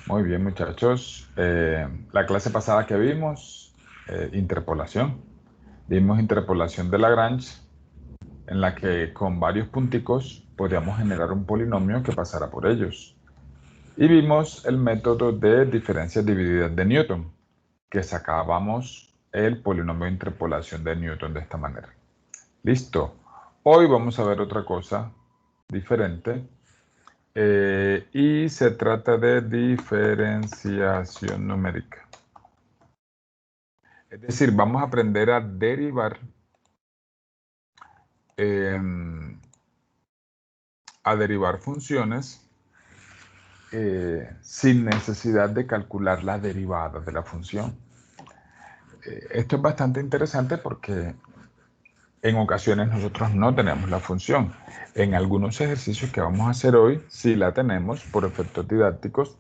Muy bien, muchachos. La clase pasada que vimos, interpolación. Vimos interpolación de Lagrange, en la que con varios punticos podíamos generar un polinomio que pasara por ellos. Y vimos el método de diferencias divididas de Newton, que sacábamos el polinomio de interpolación de Newton de esta manera. Listo. Hoy vamos a ver otra cosa diferente. Y se trata de diferenciación numérica. Es decir, vamos a aprender a eh, derivar funciones sin necesidad de calcular la derivada de la función. Esto es bastante interesante porque en ocasiones nosotros no tenemos la función. En algunos ejercicios que vamos a hacer hoy sí la tenemos por efectos didácticos,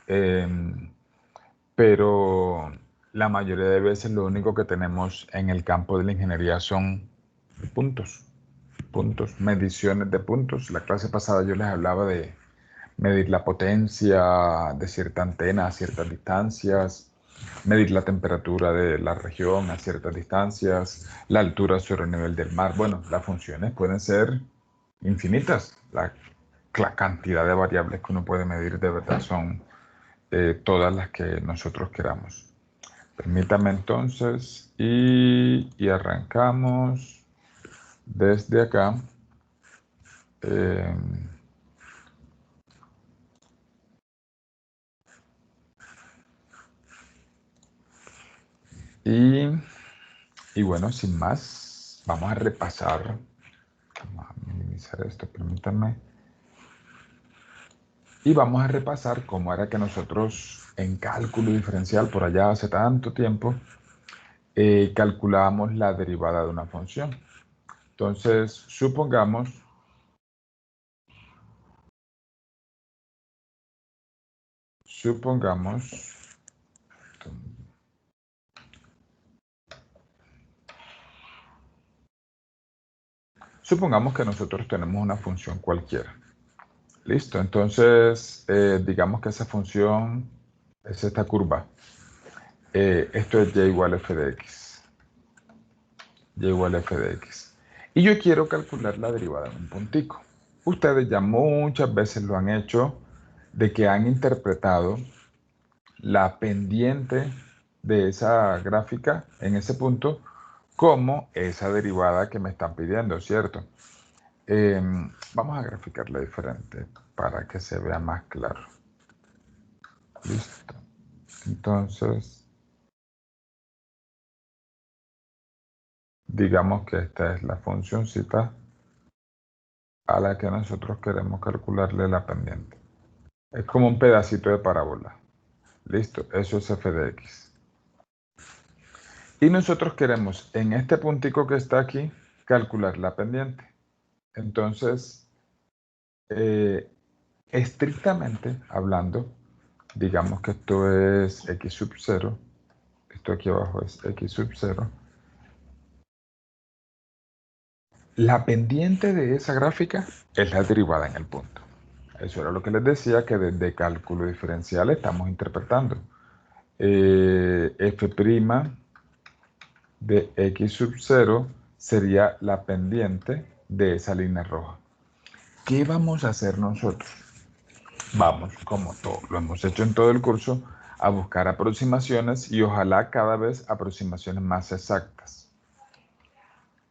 eh, pero la mayoría de veces lo único que tenemos en el campo de la ingeniería son puntos, mediciones de puntos. La clase pasada yo les hablaba de medir la potencia de cierta antena a ciertas distancias, medir la temperatura de la región a ciertas distancias, la altura sobre el nivel del mar. Bueno, las funciones pueden ser infinitas. La cantidad de variables que uno puede medir de verdad son todas las que nosotros queramos. Permítame entonces y arrancamos desde acá. Eh, y, y bueno, sin más, vamos a repasar. Vamos a minimizar esto, permítanme. Y vamos a repasar cómo era que nosotros en cálculo diferencial, por allá hace tanto tiempo, calculábamos la derivada de una función. Entonces, supongamos que nosotros tenemos una función cualquiera. Listo, entonces digamos que esa función es esta curva. Esto es y igual a f de x. Y igual a f de x. Y yo quiero calcular la derivada en un puntico. Ustedes ya muchas veces lo han hecho, de que han interpretado la pendiente de esa gráfica en ese punto como esa derivada que me están pidiendo, ¿cierto? Vamos a graficarla diferente para que se vea más claro. Listo. Entonces, digamos que esta es la funcioncita a la que nosotros queremos calcularle la pendiente. Es como un pedacito de parábola. Listo, eso es f de x. Y nosotros queremos en este puntico que está aquí calcular la pendiente. Entonces, estrictamente hablando, digamos que esto es x sub 0, esto aquí abajo es x sub 0. La pendiente de esa gráfica es la derivada en el punto. Eso era lo que les decía, que desde cálculo diferencial estamos interpretando. F' de x sub 0 sería la pendiente de esa línea roja. ¿Qué vamos a hacer nosotros? Vamos, como todo lo hemos hecho en todo el curso, a buscar aproximaciones y ojalá cada vez aproximaciones más exactas.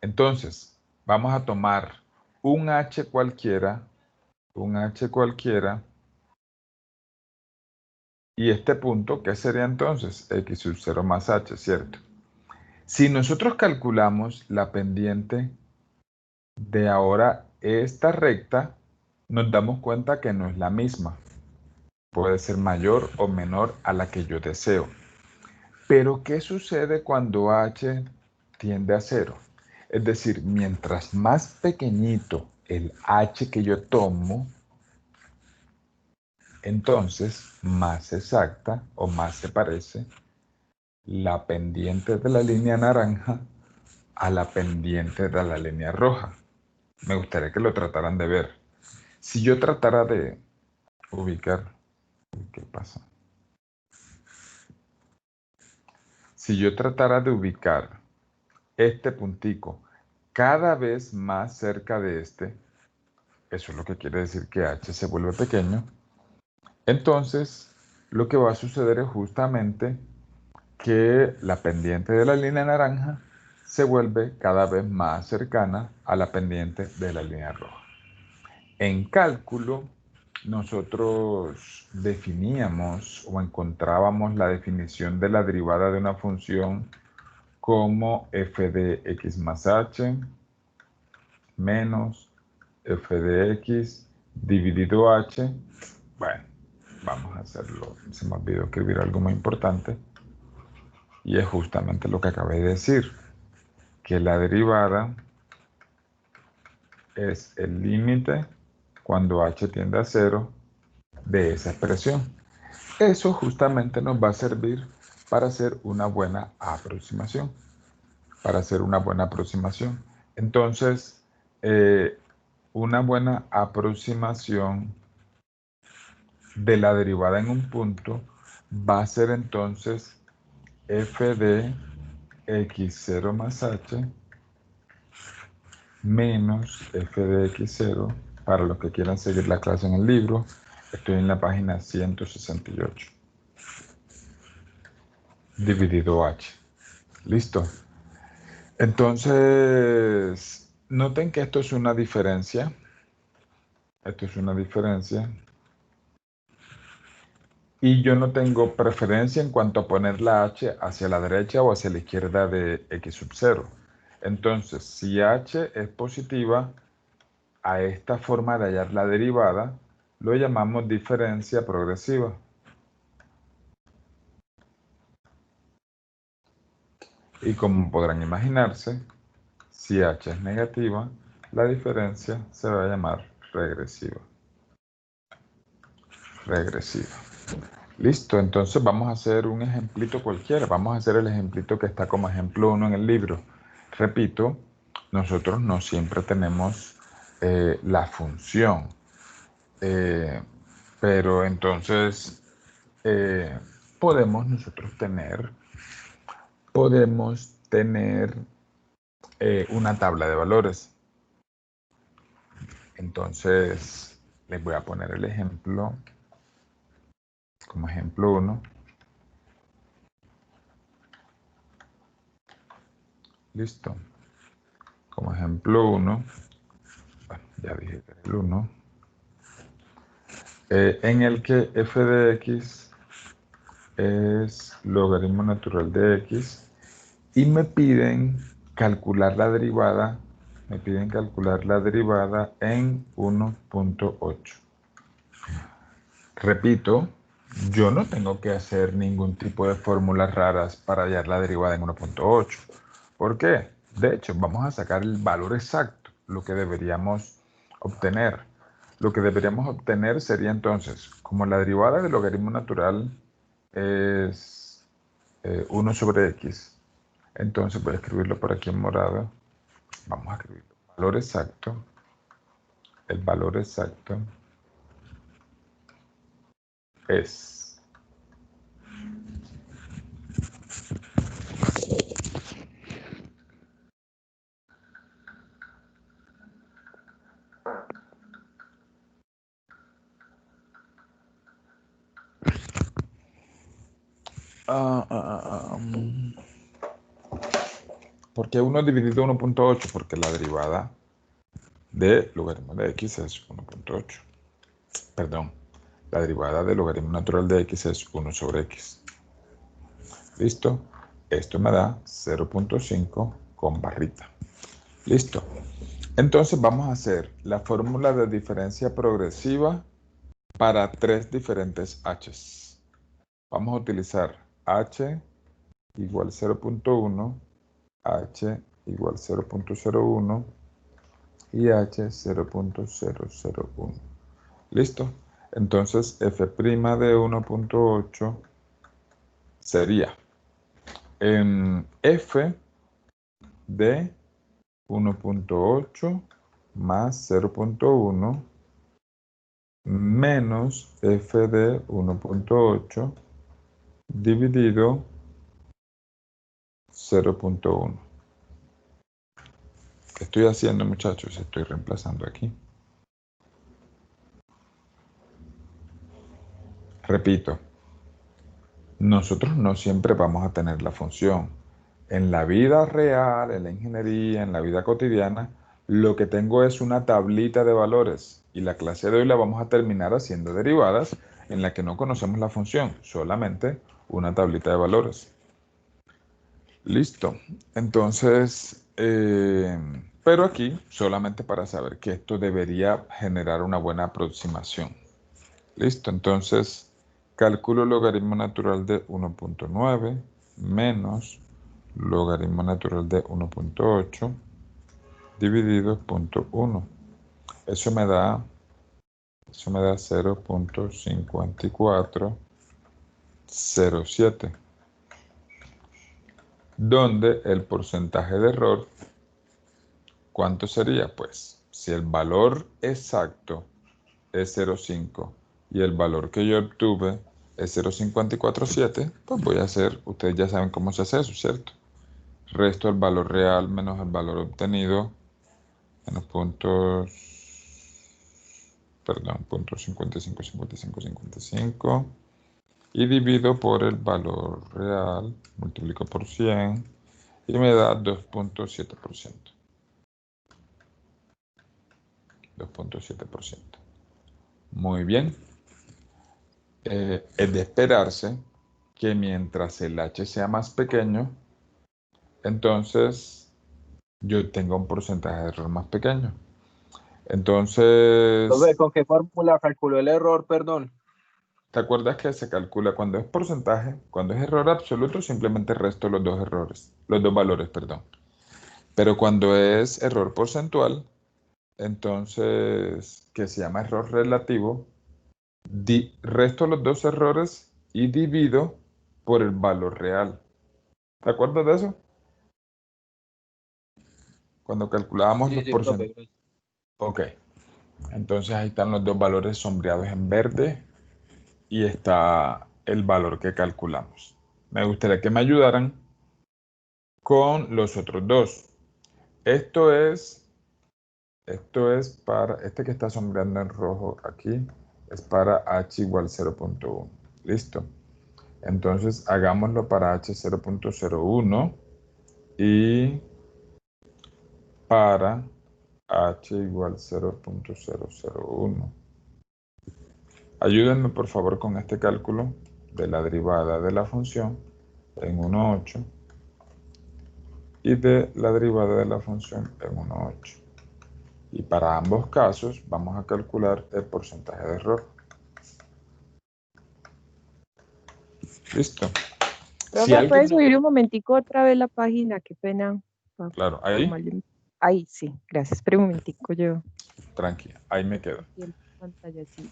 Entonces, vamos a tomar un h cualquiera, y este punto, ¿qué sería entonces? X sub 0 más h, ¿cierto? Si nosotros calculamos la pendiente de ahora esta recta, nos damos cuenta que no es la misma. Puede ser mayor o menor a la que yo deseo. Pero, ¿qué sucede cuando h tiende a 0? Es decir, mientras más pequeñito el h que yo tomo, entonces más exacta o más se parece la pendiente de la línea naranja a la pendiente de la línea roja. Me gustaría que lo trataran de ver. Si yo tratara de ubicar ¿Qué pasa? Si yo tratara de ubicar este puntico cada vez más cerca de este, eso es lo que quiere decir que h se vuelve pequeño, entonces lo que va a suceder es justamente que la pendiente de la línea naranja se vuelve cada vez más cercana a la pendiente de la línea roja. En cálculo, nosotros definíamos o encontrábamos la definición de la derivada de una función como f de x más h menos f de x dividido h. Bueno, vamos a hacerlo. Se me olvidó escribir algo muy importante. Y es justamente lo que acabé de decir, que la derivada es el límite cuando h tiende a 0 de esa expresión. Eso justamente nos va a servir para hacer una buena aproximación. Entonces, una buena aproximación de la derivada en un punto va a ser entonces f de x0 más h menos f de x0. Para los que quieran seguir la clase en el libro, estoy en la página 168. Dividido h. ¿Listo? Entonces, noten que esto es una diferencia. Esto es una diferencia. Y yo no tengo preferencia en cuanto a poner la h hacia la derecha o hacia la izquierda de x sub 0. Entonces, si h es positiva, a esta forma de hallar la derivada lo llamamos diferencia progresiva. Y como podrán imaginarse, si h es negativa, la diferencia se va a llamar regresiva. Listo, entonces vamos a hacer un ejemplito cualquiera. Vamos a hacer el ejemplito que está como ejemplo 1 en el libro. Repito, nosotros no siempre tenemos la función. Pero entonces podemos nosotros tener una tabla de valores. Entonces les voy a poner el ejemplo como ejemplo 1. Listo. Como ejemplo 1, bueno, ya dije que era el 1, en el que f de x es logaritmo natural de x y me piden calcular la derivada en 1.8. Repito, yo no tengo que hacer ningún tipo de fórmulas raras para hallar la derivada en 1.8. ¿Por qué? De hecho, vamos a sacar el valor exacto, lo que deberíamos obtener. Lo que deberíamos obtener sería entonces, como la derivada del logaritmo natural es 1 sobre x, entonces voy a escribirlo por aquí en morado. Vamos a escribirlo. El valor exacto es ¿por qué 1 dividido 1.8? Porque la derivada de logaritmo de x es 1.8. Perdón, la derivada del logaritmo natural de x es 1 sobre x. ¿Listo? Esto me da 0.5 con barrita. ¿Listo? Entonces vamos a hacer la fórmula de diferencia progresiva para tres diferentes h's. Vamos a utilizar h igual 0.1, h igual 0.01 y h 0.001. ¿Listo? Entonces f' de 1.8 sería f de 1.8 más 0.1 menos f de 1.8 dividido 0.1. ¿Qué estoy haciendo, muchachos? Estoy reemplazando aquí. Repito, nosotros no siempre vamos a tener la función. En la vida real, en la ingeniería, en la vida cotidiana, lo que tengo es una tablita de valores y la clase de hoy la vamos a terminar haciendo derivadas en la que no conocemos la función, solamente una tablita de valores. Listo. Entonces, pero aquí solamente para saber que esto debería generar una buena aproximación. Listo. Entonces, cálculo logaritmo natural de 1.9 menos logaritmo natural de 1.8 dividido 0.1. Eso me da 0.5407. Donde el porcentaje de error, ¿cuánto sería? Pues si el valor exacto es 0.5 y el valor que yo obtuve es 0.5407, pues voy a hacer, ustedes ya saben cómo se hace eso, ¿cierto? Resto el valor real menos el valor obtenido, menos puntos, perdón, puntos 55, 55, 55, y divido por el valor real, multiplico por 100 y me da 2.7%. 2.7%. Muy bien. Es de esperarse que mientras el h sea más pequeño, entonces yo tenga un porcentaje de error más pequeño. Profe, Entonces, ¿con qué fórmula calculó el error, perdón? ¿te acuerdas que se calcula cuando es porcentaje? Cuando es error absoluto, simplemente resto los dos errores, los dos valores, perdón. Pero cuando es error porcentual, entonces, que se llama error relativo, resto los dos errores y divido por el valor real. ¿Te acuerdas de eso? Cuando calculábamos Sí, los sí, profe. porcentajes. Ok, entonces ahí están los dos valores sombreados en verde y está el valor que calculamos. Me gustaría que me ayudaran con los otros dos. Esto es para, este que está sombreando en rojo aquí, es para h igual 0.1. ¿Listo? Entonces hagámoslo para h 0.01 y para h igual 0.001. Ayúdenme por favor con este cálculo de la derivada de la función en 1.8 y de la derivada de la función en 1.8. Y para ambos casos vamos a calcular el porcentaje de error. Listo. Si Profe, alguien ¿puedes no... subir un momentico otra vez la página? Qué pena. Claro, ahí, Tomarle ahí, sí, gracias. Espera un momentico, yo tranquila, ahí me quedo. aquí en pantalla, sí.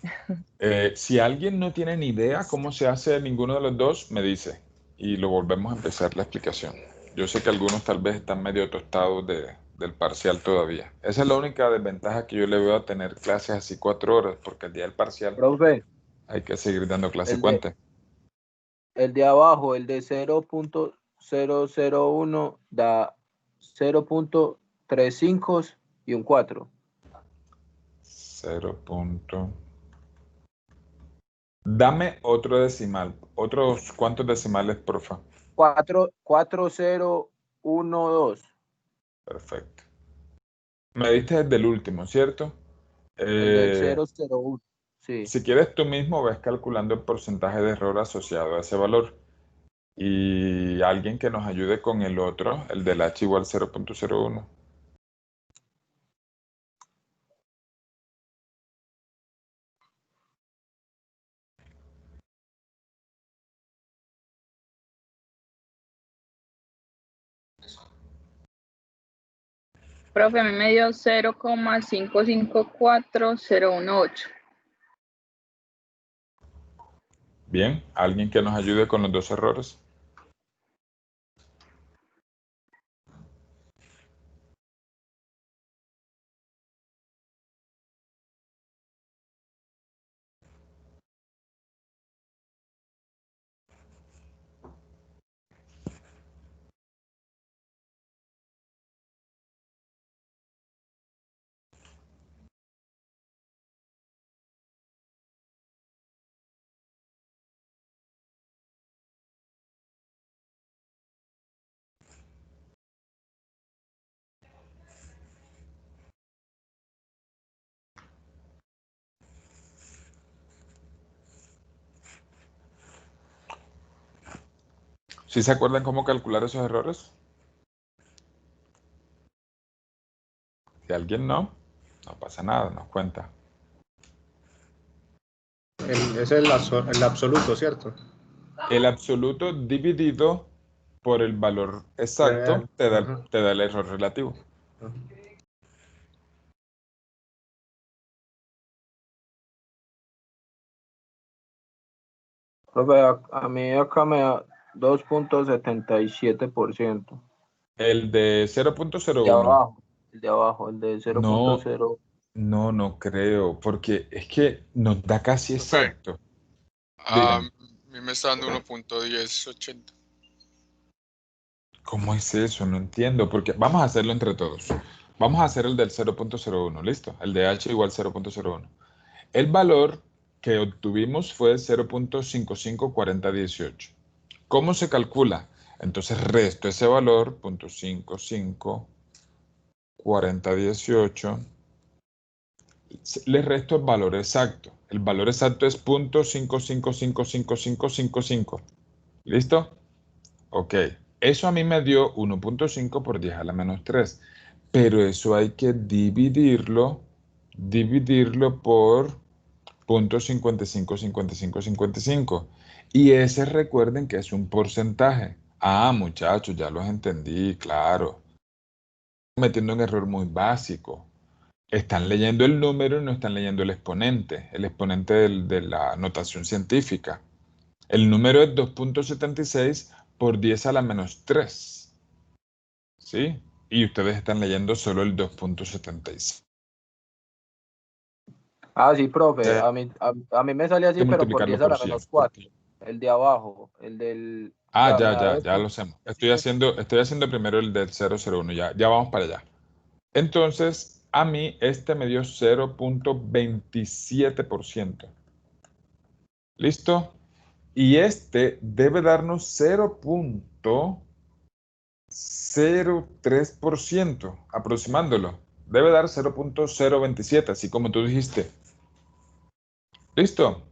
Si alguien no tiene ni idea cómo se hace ninguno de los dos, me dice y lo volvemos a empezar la explicación. Yo sé que algunos tal vez están medio tostados del parcial todavía. Esa es la única desventaja que yo le veo a tener clases así 4 horas, porque el día del parcial Profe, hay que seguir dando clase. el de, Cuente. el de abajo, el de 0.001 da 0.35 y un 4. 0. Dame otro decimal. ¿Otros cuántos decimales, porfa? 4012. Perfecto. Me diste desde el último, ¿cierto? El del Eh, 001. Sí. si quieres tú mismo ves calculando el porcentaje de error asociado a ese valor. Y alguien que nos ayude con el otro, el del h igual 0.01. Profe, a mí me dio 0,554018. Bien, alguien que nos ayude con los dos errores. ¿Sí se acuerdan cómo calcular esos errores? Si alguien no pasa nada, nos cuenta. Es el absoluto, ¿cierto? El absoluto dividido por el valor exacto Real. te Ajá. da el error relativo. Ajá. Profe, a mí acá me da 2.77%. El de De 0.01. abajo, el de abajo, el de No, 0.0. no creo, porque es que nos da casi Profe, exacto. a Dígame, mí me está dando 1.1080. ¿cómo es eso? No entiendo, porque vamos a hacerlo entre todos. Vamos a hacer el del 0.01, ¿listo? El de h igual 0.01. El valor que obtuvimos fue 0.554018. ¿Cómo se calcula? Entonces resto ese valor, 0.554018. Le resto el valor exacto. El valor exacto es 0.55555555. ¿Listo? Ok. Eso a mí me dio 1.5 por 10 a la menos 3. Pero eso hay que dividirlo por 0.555555. Y ese recuerden que es un porcentaje. Ah, muchachos, ya los entendí, claro. Metiendo un error muy básico. Están leyendo el número y no están leyendo el exponente de la notación científica. El número es 2.76 por 10 a la menos 3. ¿Sí? Y ustedes están leyendo solo el 2.76. Ah, sí, profe, Hay a mí me sale así, que pero por multiplicarlo 10 a por la 100. menos 4. El de abajo, el del... O Ah, sea, me da ya lo hacemos. Estoy haciendo primero el del 001, ya vamos para allá. Entonces, a mí este me dio 0.27%. ¿Listo? Y este debe darnos 0.03%, aproximándolo. Debe dar 0.027, así como tú dijiste. ¿Listo?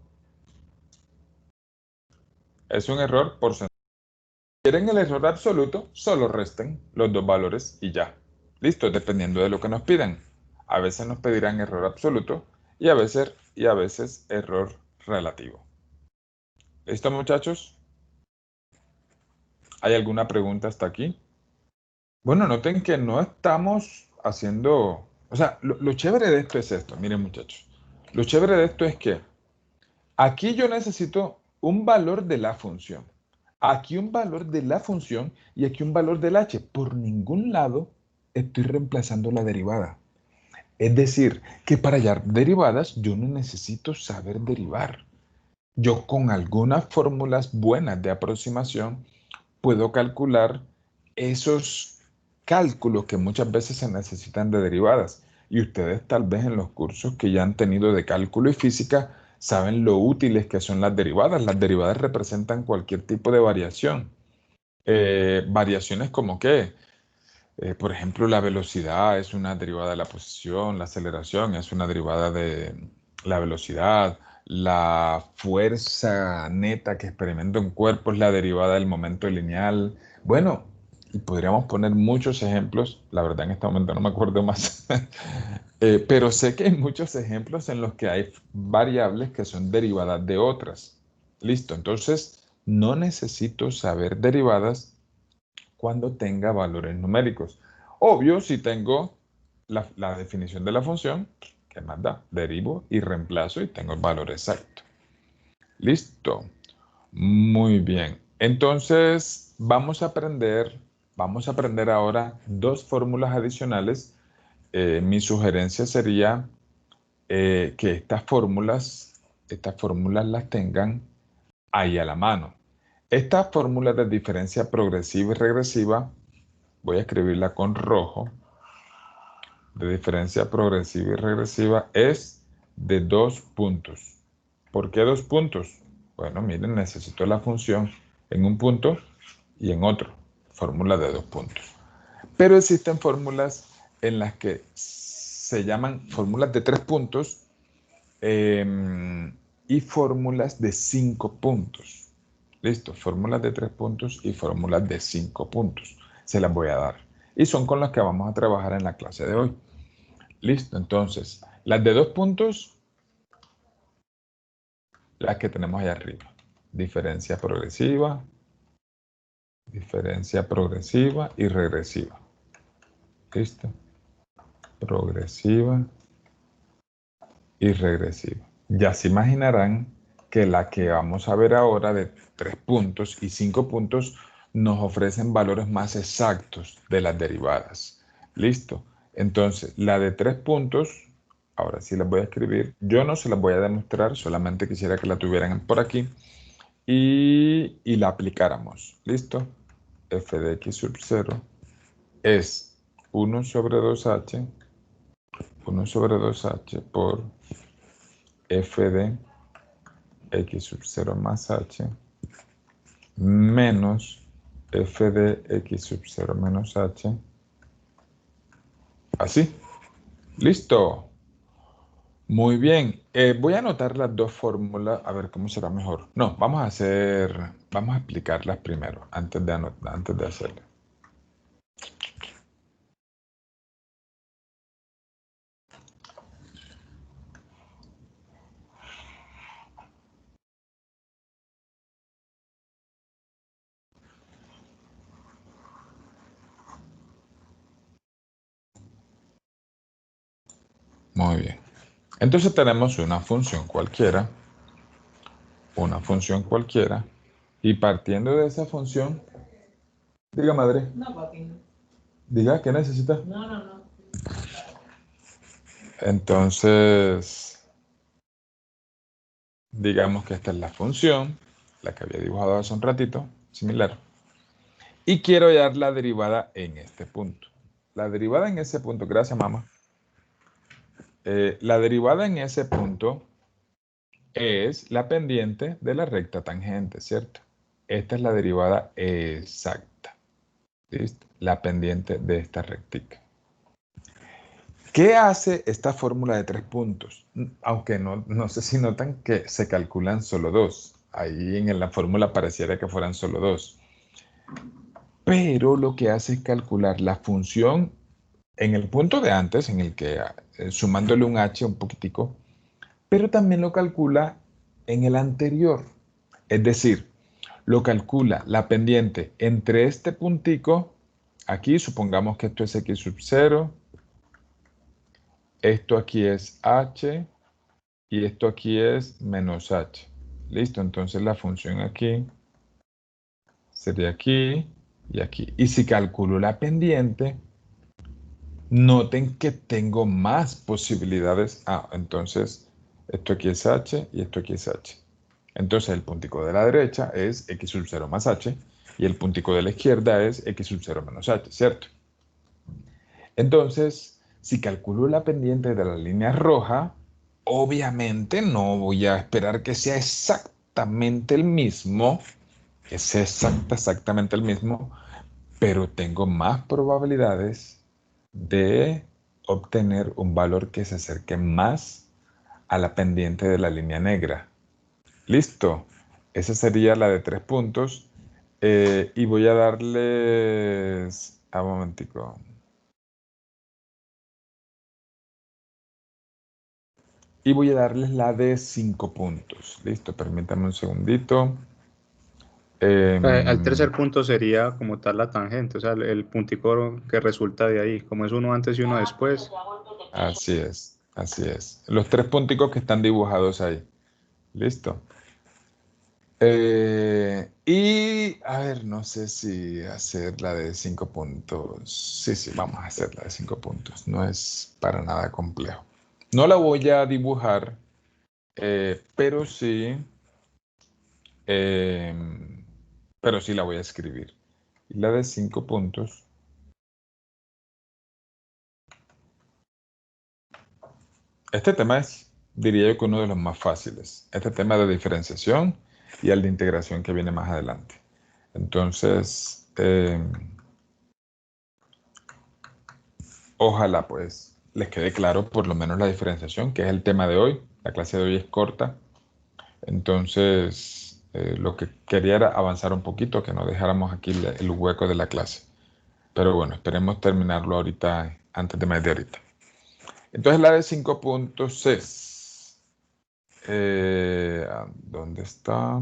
Es un error porcentual. Si quieren el error absoluto, solo resten los dos valores y ya. ¿Listo? Dependiendo de lo que nos pidan. A veces nos pedirán error absoluto y a veces error relativo. ¿Listo, muchachos? ¿Hay alguna pregunta hasta aquí? Bueno, noten que no estamos haciendo... O sea, lo chévere de esto es esto. Miren, muchachos. Lo chévere de esto es que aquí yo necesito un valor de la función. Aquí un valor de la función y aquí un valor del h. Por ningún lado estoy reemplazando la derivada. Es decir, que para hallar derivadas yo no necesito saber derivar. Yo con algunas fórmulas buenas de aproximación puedo calcular esos cálculos que muchas veces se necesitan de derivadas. Y ustedes tal vez en los cursos que ya han tenido de cálculo y física saben lo útiles que son las derivadas. Las derivadas representan cualquier tipo de variación. Variaciones como qué. Por ejemplo, la velocidad es una derivada de la posición, la aceleración es una derivada de la velocidad, la fuerza neta que experimenta un cuerpo es la derivada del momento lineal. Bueno, y podríamos poner muchos ejemplos, la verdad en este momento no me acuerdo más, pero sé que hay muchos ejemplos en los que hay variables que son derivadas de otras. Listo, entonces no necesito saber derivadas cuando tenga valores numéricos. Obvio, si tengo la definición de la función, ¿qué más da? Derivo y reemplazo y tengo el valor exacto. Listo. Muy bien. Entonces, vamos a aprender ahora dos fórmulas adicionales. Mi sugerencia sería que estas fórmulas las tengan ahí a la mano. Esta fórmula de diferencia progresiva y regresiva, voy a escribirla con rojo, de diferencia progresiva y regresiva es de 2 puntos. ¿Por qué 2 puntos? Bueno, miren, necesito la función en un punto y en otro. Fórmula de 2 puntos. Pero existen fórmulas en las que se llaman fórmulas de 3 puntos y fórmulas de 5 puntos. Listo, fórmulas de 3 puntos y fórmulas de 5 puntos. Se las voy a dar. Y son con las que vamos a trabajar en la clase de hoy. Listo, entonces, las de 2 puntos, las que tenemos ahí arriba. Diferencia progresiva y regresiva. ¿Listo? Progresiva y regresiva. Ya se imaginarán que la que vamos a ver ahora de 3 puntos y 5 puntos nos ofrecen valores más exactos de las derivadas. ¿Listo? Entonces, la de 3 puntos, ahora sí las voy a escribir. Yo no se las voy a demostrar, solamente quisiera que la tuvieran por aquí y la aplicáramos. ¿Listo? F de x sub 0 es 1 sobre 2h por f de x sub 0 más h menos f de x sub 0 menos h. Así. Listo. Muy bien. Voy a anotar las dos fórmulas, a ver cómo será mejor. No, vamos a explicarlas primero, antes de hacerlas. Muy bien. Entonces tenemos una función cualquiera, y partiendo de esa función, diga madre. No, papi, no. Diga, ¿qué necesita? No. Entonces, digamos que esta es la función, la que había dibujado hace un ratito, similar. Y quiero hallar la derivada en este punto. La derivada en ese punto, gracias mamá. La derivada en ese punto es la pendiente de la recta tangente, ¿cierto? Esta es la derivada exacta. ¿Listo? La pendiente de esta rectica. ¿Qué hace esta fórmula de 3 puntos? Aunque no sé si notan que se calculan solo 2. Ahí en la fórmula pareciera que fueran solo 2. Pero lo que hace es calcular la función en el punto de antes, en el que sumándole un h un poquitico, pero también lo calcula en el anterior. Es decir, lo calcula la pendiente entre este puntico, aquí supongamos que esto es x sub 0, esto aquí es h y esto aquí es menos h. Listo, entonces la función aquí sería aquí y aquí. Y si calculo la pendiente, noten que tengo más posibilidades. Entonces esto aquí es h y esto aquí es h. Entonces el puntico de la derecha es x sub 0 más h y el puntico de la izquierda es x sub 0 menos h, ¿cierto? Entonces, si calculo la pendiente de la línea roja, obviamente no voy a esperar que sea exactamente el mismo, exactamente el mismo, pero tengo más probabilidades de obtener un valor que se acerque más a la pendiente de la línea negra. Listo. Esa sería la de 3 puntos. Y voy a darles... un momentico. Y voy a darles la de 5 puntos. Listo, permítanme un segundito. El tercer punto sería como tal la tangente, o sea, el puntico que resulta de ahí, como es uno antes y uno después. Así es, así es. Los 3 punticos que están dibujados ahí. Listo. Y, a ver, no sé si hacer la de 5 puntos. Sí, vamos a hacer la de 5 puntos. No es para nada complejo. No la voy a dibujar, pero sí la voy a escribir. Y la de 5 puntos. Este tema es, diría yo, que uno de los más fáciles. Este tema de diferenciación y el de integración que viene más adelante. Entonces, ojalá pues les quede claro por lo menos la diferenciación, que es el tema de hoy. La clase de hoy es corta. Entonces, Lo que quería era avanzar un poquito, que no dejáramos aquí el hueco de la clase. Pero bueno, esperemos terminarlo ahorita, antes de media horita. Entonces la de 5.6. ¿Dónde está?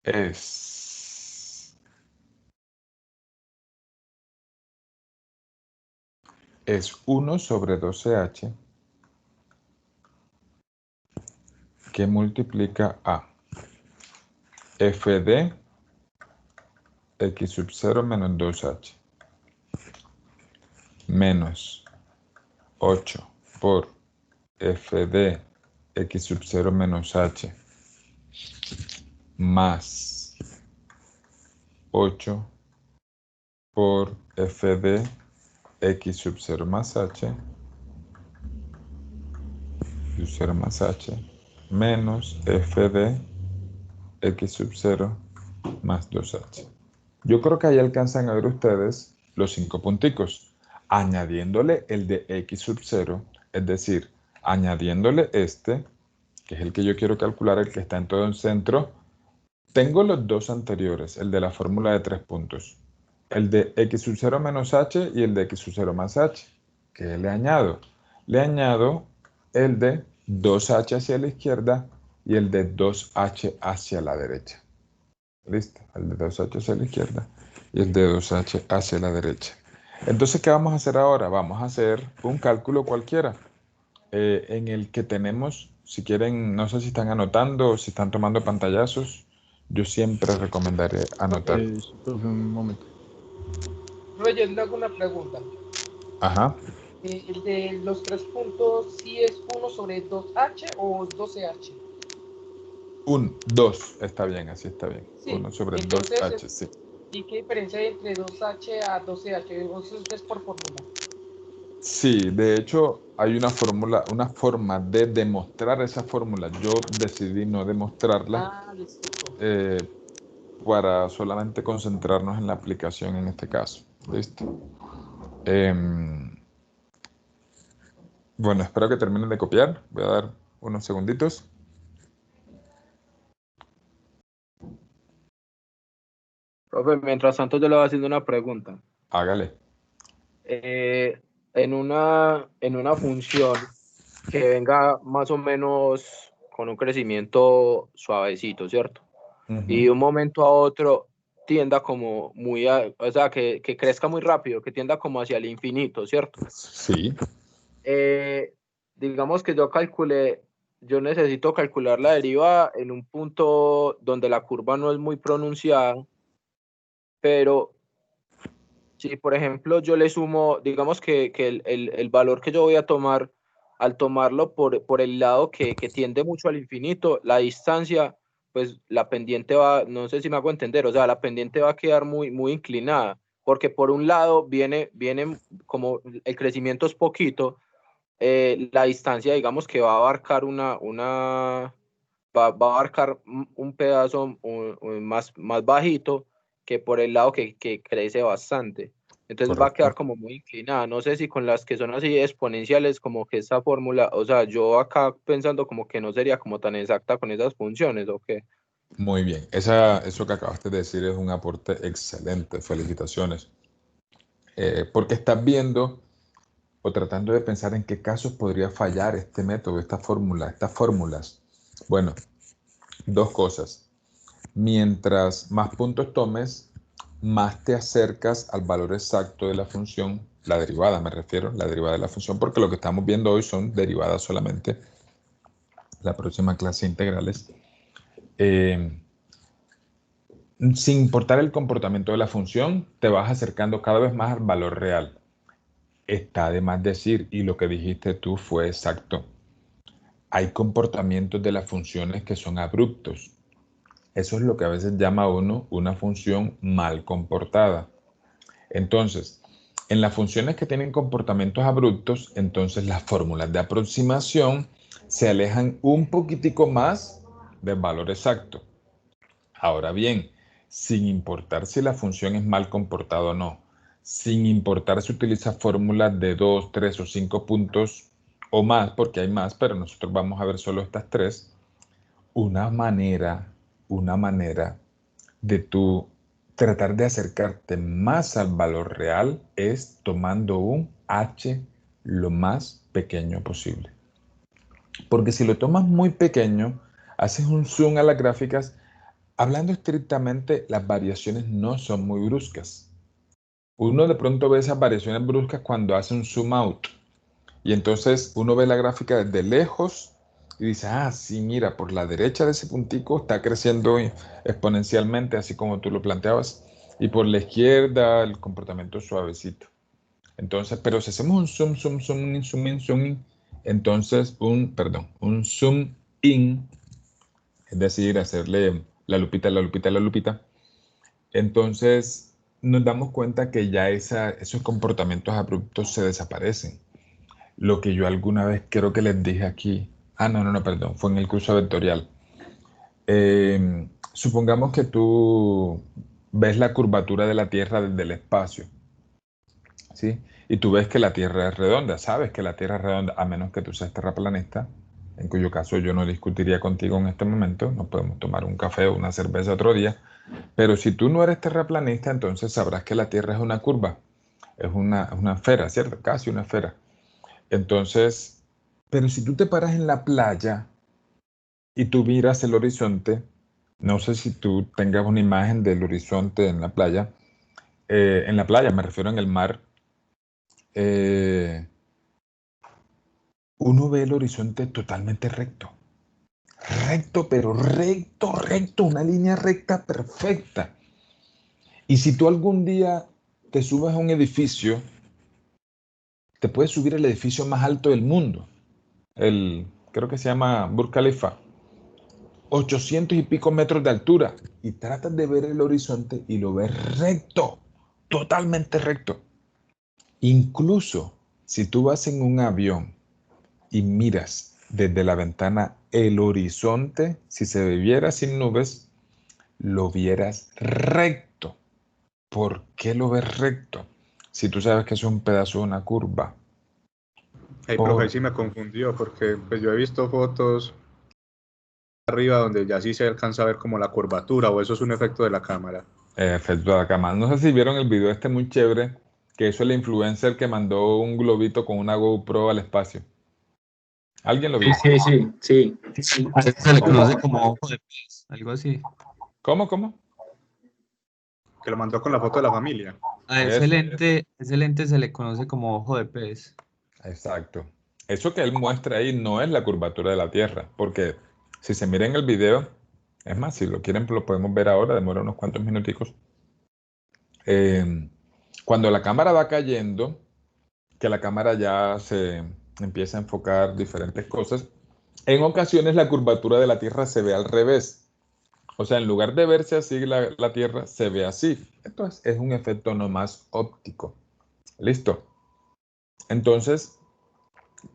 Es 1 sobre 12h que multiplica a f de x sub 0 menos 2h menos 8 por f de x sub 0 menos h más 8 por f de x sub 0 más h sub 0 más h menos f de x sub 0 más 2h. Yo creo que ahí alcanzan a ver ustedes los 5 punticos, añadiéndole el de x sub 0, es decir, añadiéndole este, que es el que yo quiero calcular, el que está en todo el centro. Tengo los dos anteriores, el de la fórmula de 3 puntos, el de x sub 0 menos h y el de x sub 0 más h. ¿Qué le añado? Le añado el de 2h hacia la izquierda y el de 2h hacia la derecha. ¿Listo? El de 2h hacia la izquierda y el de 2h hacia la derecha. Entonces, ¿qué vamos a hacer ahora? Vamos a hacer un cálculo cualquiera en el que tenemos, si quieren, no sé si están anotando o si están tomando pantallazos, yo siempre recomendaré anotar. Un momento. Reyes, le hago una pregunta. Ajá. ¿El de los 3 puntos sí es 1 sobre 2h o 12h? 2, está bien, así está bien. Sí. 1 sobre Entonces, 2h, sí. ¿Y qué diferencia hay entre 2h a 12h? Eso es por fórmula. Sí, de hecho hay una fórmula, una forma de demostrar esa fórmula. Yo decidí no demostrarla para solamente concentrarnos en la aplicación en este caso. ¿Listo? Bueno, espero que terminen de copiar. Voy a dar unos segunditos. Profe, mientras tanto yo le voy haciendo una pregunta. Hágale. En una función que venga más o menos con un crecimiento suavecito, ¿cierto? Y de un momento a otro tienda como o sea, que crezca muy rápido, que tienda como hacia el infinito, ¿cierto? Sí. Digamos que yo necesito calcular la derivada en un punto donde la curva no es muy pronunciada, pero si, por ejemplo, yo le sumo, digamos que el valor que yo voy a tomar, al tomarlo por el lado que tiende mucho al infinito, la distancia, pues la pendiente va, no sé si me hago entender, o sea, la pendiente va a quedar muy, muy inclinada, porque por un lado viene como el crecimiento es poquito, la distancia, digamos que va a abarcar va a abarcar un pedazo más bajito que por el lado que crece bastante. Entonces Correcto. va a quedar como muy inclinada. No sé si con las que son así exponenciales, como que esa fórmula, o sea, yo acá pensando como que no sería como tan exacta con esas funciones, ¿o qué? Muy bien. Eso que acabaste de decir es un aporte excelente. Felicitaciones. Porque estás viendo o tratando de pensar en qué casos podría fallar este método, esta fórmula, estas fórmulas. Bueno, dos cosas. Mientras más puntos tomes, más te acercas al valor exacto de la función, la derivada me refiero, la derivada de la función, porque lo que estamos viendo hoy son derivadas solamente. La próxima clase integrales. Sin importar el comportamiento de la función, te vas acercando cada vez más al valor real. Está de más decir, y lo que dijiste tú fue exacto. Hay comportamientos de las funciones que son abruptos. Eso es lo que a veces llama uno una función mal comportada. Entonces, en las funciones que tienen comportamientos abruptos, entonces las fórmulas de aproximación se alejan un poquitico más del valor exacto. Ahora bien, sin importar si la función es mal comportada o no, sin importar si utiliza fórmulas de 2, 3 o 5 puntos o más, porque hay más, pero nosotros vamos a ver solo estas 3, una manera una manera de tú tratar de acercarte más al valor real es tomando un H lo más pequeño posible. Porque si lo tomas muy pequeño, haces un zoom a las gráficas, hablando estrictamente, las variaciones no son muy bruscas. Uno de pronto ve esas variaciones bruscas cuando hace un zoom out. Y entonces uno ve la gráfica desde lejos y dice, ah, sí, mira, por la derecha de ese puntico está creciendo exponencialmente, así como tú lo planteabas. Y por la izquierda el comportamiento es suavecito. Entonces, pero si hacemos un zoom, zoom, zoom in, zoom in, zoom in, entonces un zoom in, es decir, hacerle la lupita, la lupita, la lupita, entonces nos damos cuenta que ya esos comportamientos abruptos se desaparecen. Lo que yo alguna vez creo que les dije aquí, no, perdón, fue en el curso vectorial. Supongamos que tú ves la curvatura de la Tierra desde el espacio, ¿sí? Y tú ves que la Tierra es redonda, sabes que la Tierra es redonda, a menos que tú seas terraplanista, en cuyo caso yo no discutiría contigo en este momento, no podemos tomar un café o una cerveza otro día, pero si tú no eres terraplanista, entonces sabrás que la Tierra es una curva, es una esfera, ¿cierto? Casi una esfera. Entonces, pero si tú te paras en la playa y tú miras el horizonte, no sé si tú tengas una imagen del horizonte en la playa me refiero en el mar, uno ve el horizonte totalmente recto. Recto, pero recto, recto, una línea recta perfecta. Y si tú algún día te subes a un edificio, te puedes subir al edificio más alto del mundo. Creo que se llama Burj Khalifa. 800 y pico metros de altura. Y tratas de ver el horizonte y lo ves recto, totalmente recto. Incluso si tú vas en un avión y miras desde la ventana el horizonte, si se viera sin nubes, lo vieras recto. ¿Por qué lo ves recto? Si tú sabes que es un pedazo de una curva. Profe, ahí sí me confundió, porque pues yo he visto fotos arriba donde ya sí se alcanza a ver como la curvatura, o eso es un efecto de la cámara. Efecto de la cámara. No sé si vieron el video muy chévere, que eso es el influencer que mandó un globito con una GoPro al espacio. ¿Alguien lo vio? Sí. A eso se le conoce como ojo de pez, algo así. ¿Cómo? Que lo mandó con la foto de la familia. A ese lente se le conoce como ojo de pez. Exacto. Eso que él muestra ahí no es la curvatura de la Tierra, porque si se mira en el video, es más, si lo quieren lo podemos ver ahora, demora unos cuantos minuticos. Cuando la cámara va cayendo, que la cámara ya se empieza a enfocar diferentes cosas, en ocasiones la curvatura de la Tierra se ve al revés. O sea, en lugar de verse así la Tierra, se ve así. Entonces, es un efecto nomás óptico. ¿Listo? Entonces,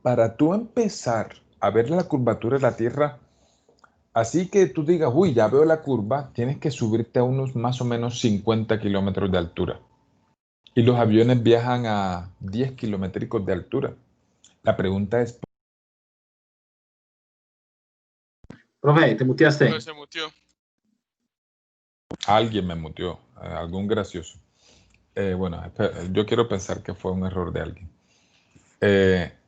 para tú empezar a ver la curvatura de la Tierra, así que tú digas, uy, ya veo la curva, tienes que subirte a unos más o menos 50 kilómetros de altura. Y los aviones viajan a 10 kilométricos de altura. La pregunta es... Profe, ¿te muteaste? No se mutió. Alguien me muteó, algún gracioso. Bueno, yo quiero pensar que fue un error de alguien.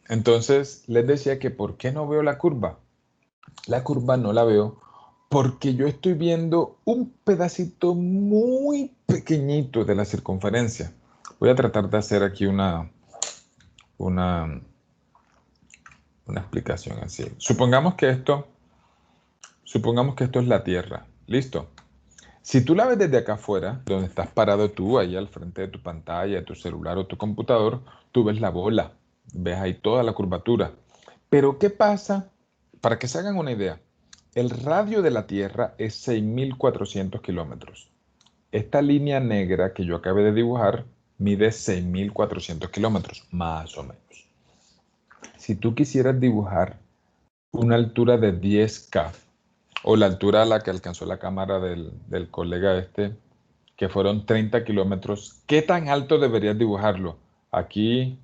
Entonces, les decía que ¿por qué no veo la curva? La curva no la veo porque yo estoy viendo un pedacito muy pequeñito de la circunferencia. Voy a tratar de hacer aquí una explicación así. Supongamos que esto es la Tierra. ¿Listo? Si tú la ves desde acá afuera, donde estás parado tú, ahí al frente de tu pantalla, de tu celular o tu computador, tú ves la bola, ves ahí toda la curvatura. Pero ¿qué pasa? Para que se hagan una idea, el radio de la Tierra es 6.400 kilómetros. Esta línea negra que yo acabé de dibujar mide 6.400 kilómetros, más o menos. Si tú quisieras dibujar una altura de 10K, o la altura a la que alcanzó la cámara del colega que fueron 30 kilómetros, ¿qué tan alto deberías dibujarlo? Aquí,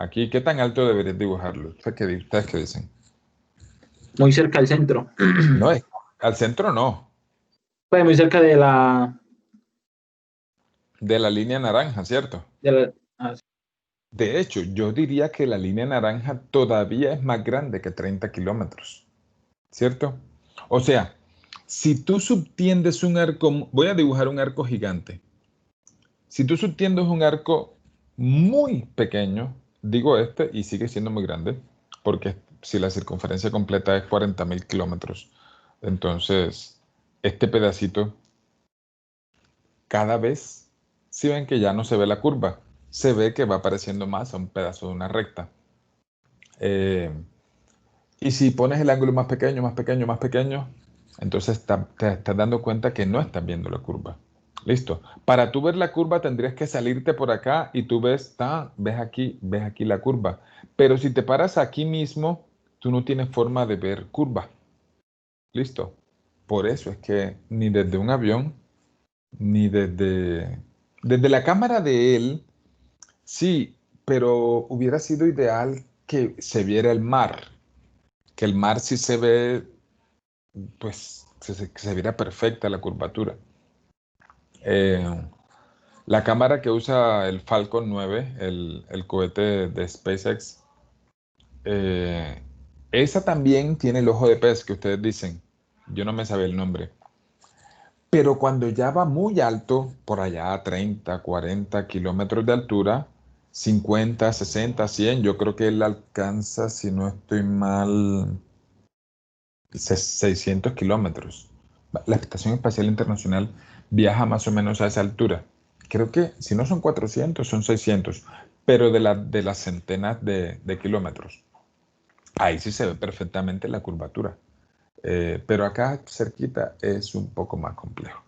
¿qué tan alto deberías dibujarlo? ¿Ustedes qué dicen? Muy cerca del centro. No, al centro no. Pues muy cerca de la... De la línea naranja, ¿cierto? Sí. De hecho, yo diría que la línea naranja todavía es más grande que 30 kilómetros, ¿cierto? O sea, si tú subtiendes un arco, voy a dibujar un arco gigante. Si tú subtiendes un arco muy pequeño, digo este, y sigue siendo muy grande, porque si la circunferencia completa es 40.000 kilómetros, entonces este pedacito, cada vez, si ven que ya no se ve la curva, se ve que va apareciendo más a un pedazo de una recta. Y si pones el ángulo más pequeño, más pequeño, más pequeño, entonces te estás dando cuenta que no estás viendo la curva. Listo. Para tú ver la curva tendrías que salirte por acá y tú ves aquí la curva. Pero si te paras aquí mismo, tú no tienes forma de ver curva. Listo. Por eso es que ni desde un avión, ni desde la cámara de él, sí, pero hubiera sido ideal que se viera el mar. Que el mar sí se ve, pues se viera perfecta la curvatura. La cámara que usa el Falcon 9, el cohete de SpaceX, eh, esa también tiene el ojo de pez que ustedes dicen. Yo no me sabía el nombre. Pero cuando ya va muy alto, por allá a 30, 40 kilómetros de altura, 50, 60, 100, yo creo que él alcanza, si no estoy mal, 600 kilómetros. La Estación Espacial Internacional viaja más o menos a esa altura. Creo que si no son 400, son 600, pero de las centenas de kilómetros. Ahí sí se ve perfectamente la curvatura. Pero acá cerquita es un poco más complejo.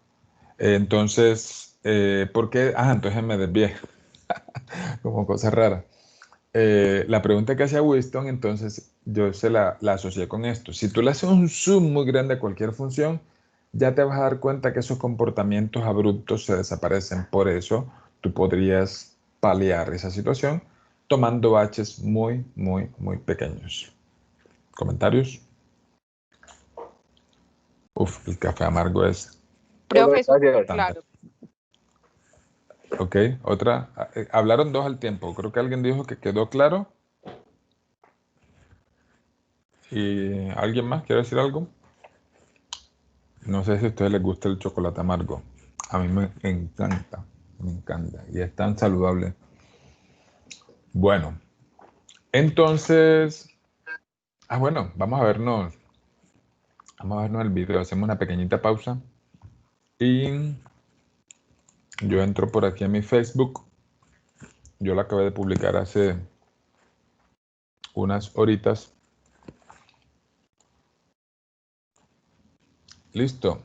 Entonces, ¿por qué? Entonces me desvié. Como cosa rara. La pregunta que hacía Winston, entonces yo la asocié con esto. Si tú le haces un zoom muy grande a cualquier función, ya te vas a dar cuenta que esos comportamientos abruptos se desaparecen. Por eso tú podrías paliar esa situación tomando baches muy, muy, muy pequeños. ¿Comentarios? Uf, el café amargo es... Profe, súper Gracias. claro. Ok, otra. Hablaron dos al tiempo. Creo que alguien dijo que quedó claro. ¿Y alguien más quiere decir algo? No sé si a ustedes les gusta el chocolate amargo. A mí me encanta, me encanta. Y es tan saludable. Bueno, entonces... bueno, vamos a vernos el video. Hacemos una pequeñita pausa. Y yo entro por aquí a mi Facebook. Yo la acabé de publicar hace unas horitas. Listo.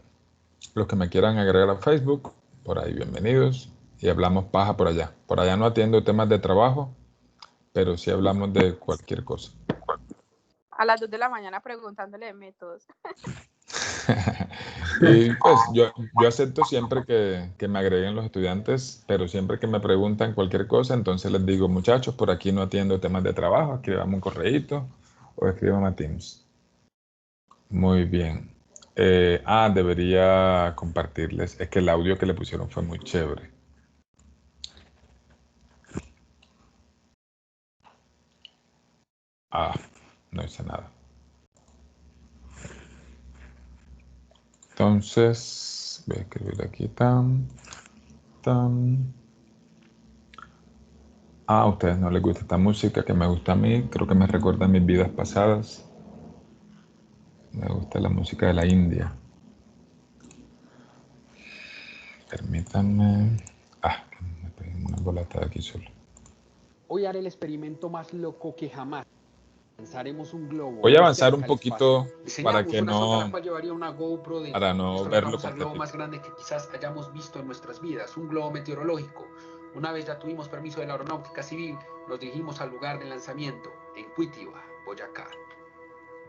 Los que me quieran agregar a Facebook, por ahí bienvenidos. Y hablamos paja por allá. Por allá no atiendo temas de trabajo, pero sí hablamos de cualquier cosa. A las 2 de la mañana preguntándole de métodos. Y pues yo acepto siempre que me agreguen los estudiantes, pero siempre que me preguntan cualquier cosa, entonces les digo, muchachos, por aquí no atiendo temas de trabajo, escribamos un correíto o escribamos a Teams. Muy bien. Debería compartirles. Es que el audio que le pusieron fue muy chévere. No hice nada. Entonces, voy a escribir aquí tan. A ustedes no les gusta esta música que me gusta a mí. Creo que me recuerda a mis vidas pasadas. Me gusta la música de la India. Permítanme. Me pegué una bolata aquí solo. Hoy haré el experimento más loco que jamás. Lanzaremos un globo. Voy a avanzar un poquito para que una no. sonda la cual llevaría una GoPro de Para no Esto verlo al globo completito. más grande que quizás hayamos visto en nuestras vidas, un globo meteorológico. Una vez ya tuvimos permiso de la aeronáutica civil, nos dirigimos al lugar de lanzamiento, en Cuitiba, Boyacá.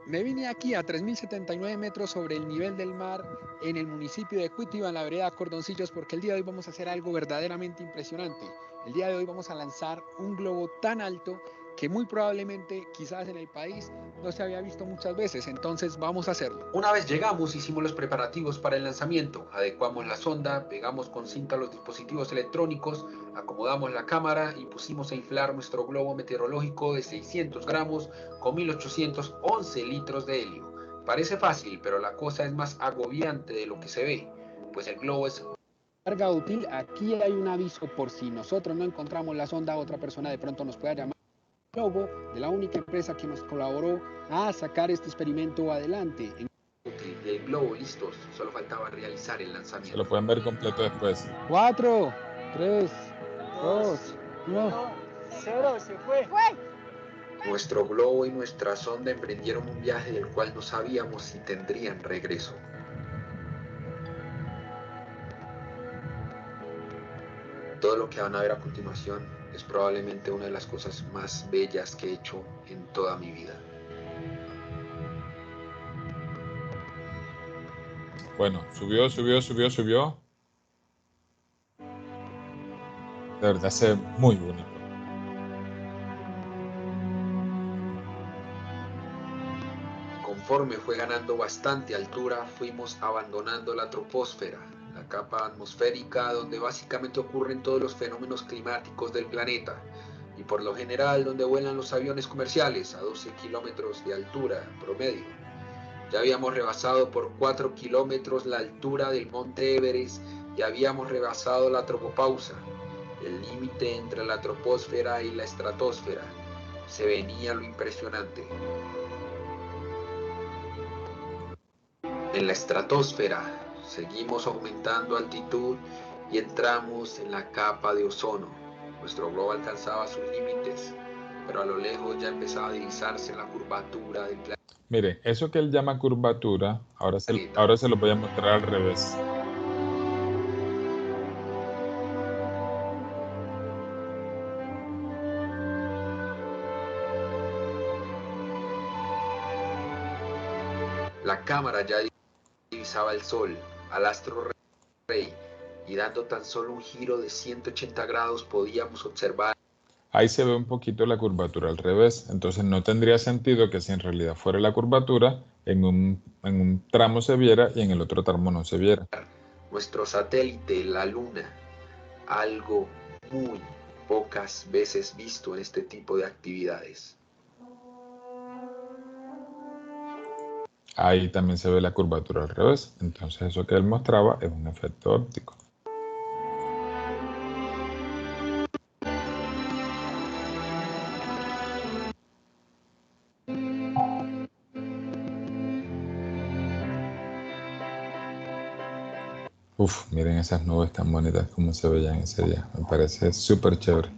Me vine aquí a 3.079 metros sobre el nivel del mar en el municipio de Cuitiba, en la vereda Cordoncillos, porque el día de hoy vamos a hacer algo verdaderamente impresionante. El día de hoy vamos a lanzar un globo tan alto que muy probablemente quizás en el país no se había visto muchas veces, entonces vamos a hacerlo. Una vez llegamos, hicimos los preparativos para el lanzamiento, adecuamos la sonda, pegamos con cinta los dispositivos electrónicos, acomodamos la cámara y pusimos a inflar nuestro globo meteorológico de 600 gramos con 1811 litros de helio. Parece fácil, pero la cosa es más agobiante de lo que se ve, pues el globo es... Carga útil, aquí hay un aviso por si nosotros no encontramos la sonda, otra persona de pronto nos pueda llamar. Logo de la única empresa que nos colaboró a sacar este experimento adelante. El globo listos, solo faltaba realizar el lanzamiento. Se lo pueden ver completo después. 4, 3, 2, 1. 0, se fue. Nuestro globo y nuestra sonda emprendieron un viaje del cual no sabíamos si tendrían regreso. Todo lo que van a ver a continuación es probablemente una de las cosas más bellas que he hecho en toda mi vida. Bueno, subió. De verdad se ve muy bonito. Conforme fue ganando bastante altura, fuimos abandonando la troposfera, la capa atmosférica donde básicamente ocurren todos los fenómenos climáticos del planeta, y por lo general donde vuelan los aviones comerciales a 12 kilómetros de altura promedio. Ya habíamos rebasado por 4 kilómetros la altura del monte Everest y habíamos rebasado la tropopausa, el límite entre la troposfera y la estratosfera. Se venía lo impresionante. En la estratosfera seguimos aumentando altitud y entramos en la capa de ozono. Nuestro globo alcanzaba sus límites, pero a lo lejos ya empezaba a divisarse la curvatura del planeta. Mire, eso que él llama curvatura, ahora se lo voy a mostrar al revés. La cámara ya divisaba el Sol, al astro rey, y dando tan solo un giro de 180 grados podíamos observar. Ahí se ve un poquito la curvatura al revés, entonces no tendría sentido que si en realidad fuera la curvatura, en un tramo se viera y en el otro tramo no se viera. Nuestro satélite, la Luna, algo muy pocas veces visto en este tipo de actividades. Ahí también se ve la curvatura al revés, entonces eso que él mostraba es un efecto óptico. Uf, miren esas nubes tan bonitas como se veían ese día. Me parece súper chévere.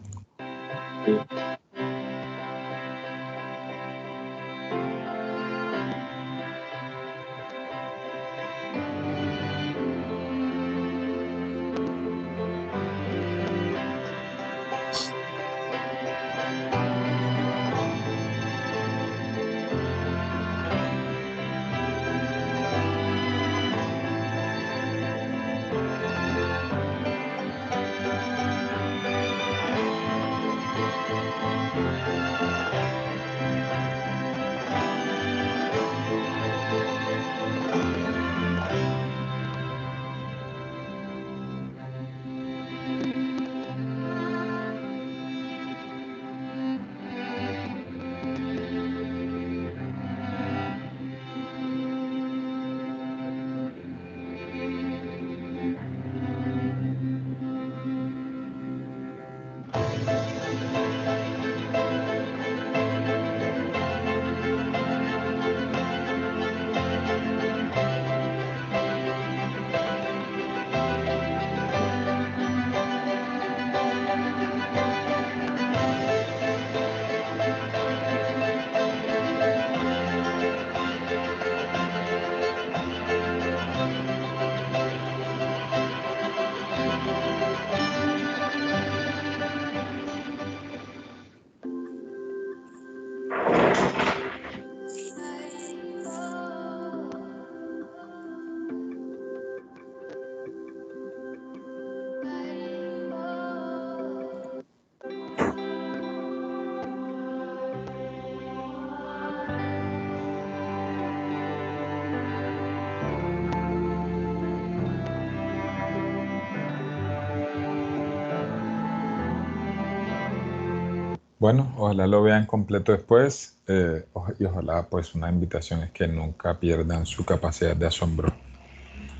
Bueno, ojalá lo vean completo después y ojalá pues una invitación es que nunca pierdan su capacidad de asombro.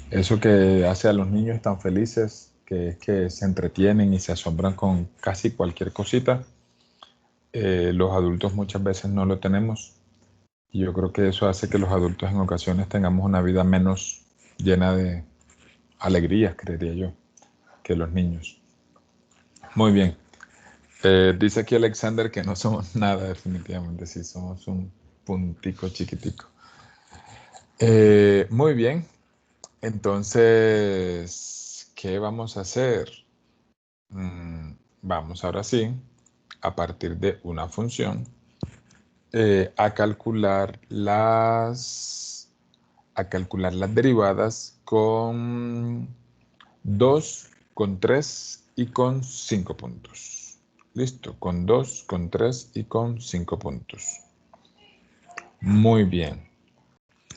Eso que hace a los niños tan felices, que es que se entretienen y se asombran con casi cualquier cosita, los adultos muchas veces no lo tenemos. Y yo creo que eso hace que los adultos en ocasiones tengamos una vida menos llena de alegrías, creería yo, que los niños. Muy bien. Dice aquí Alexander que no somos nada, definitivamente, sí, somos un puntico chiquitico. Muy bien. Entonces, ¿qué vamos a hacer? Vamos ahora sí, a partir de una función, a calcular las derivadas con 2, con 3 y con 5 puntos. Listo, con 2, con 3 y con 5 puntos. Muy bien.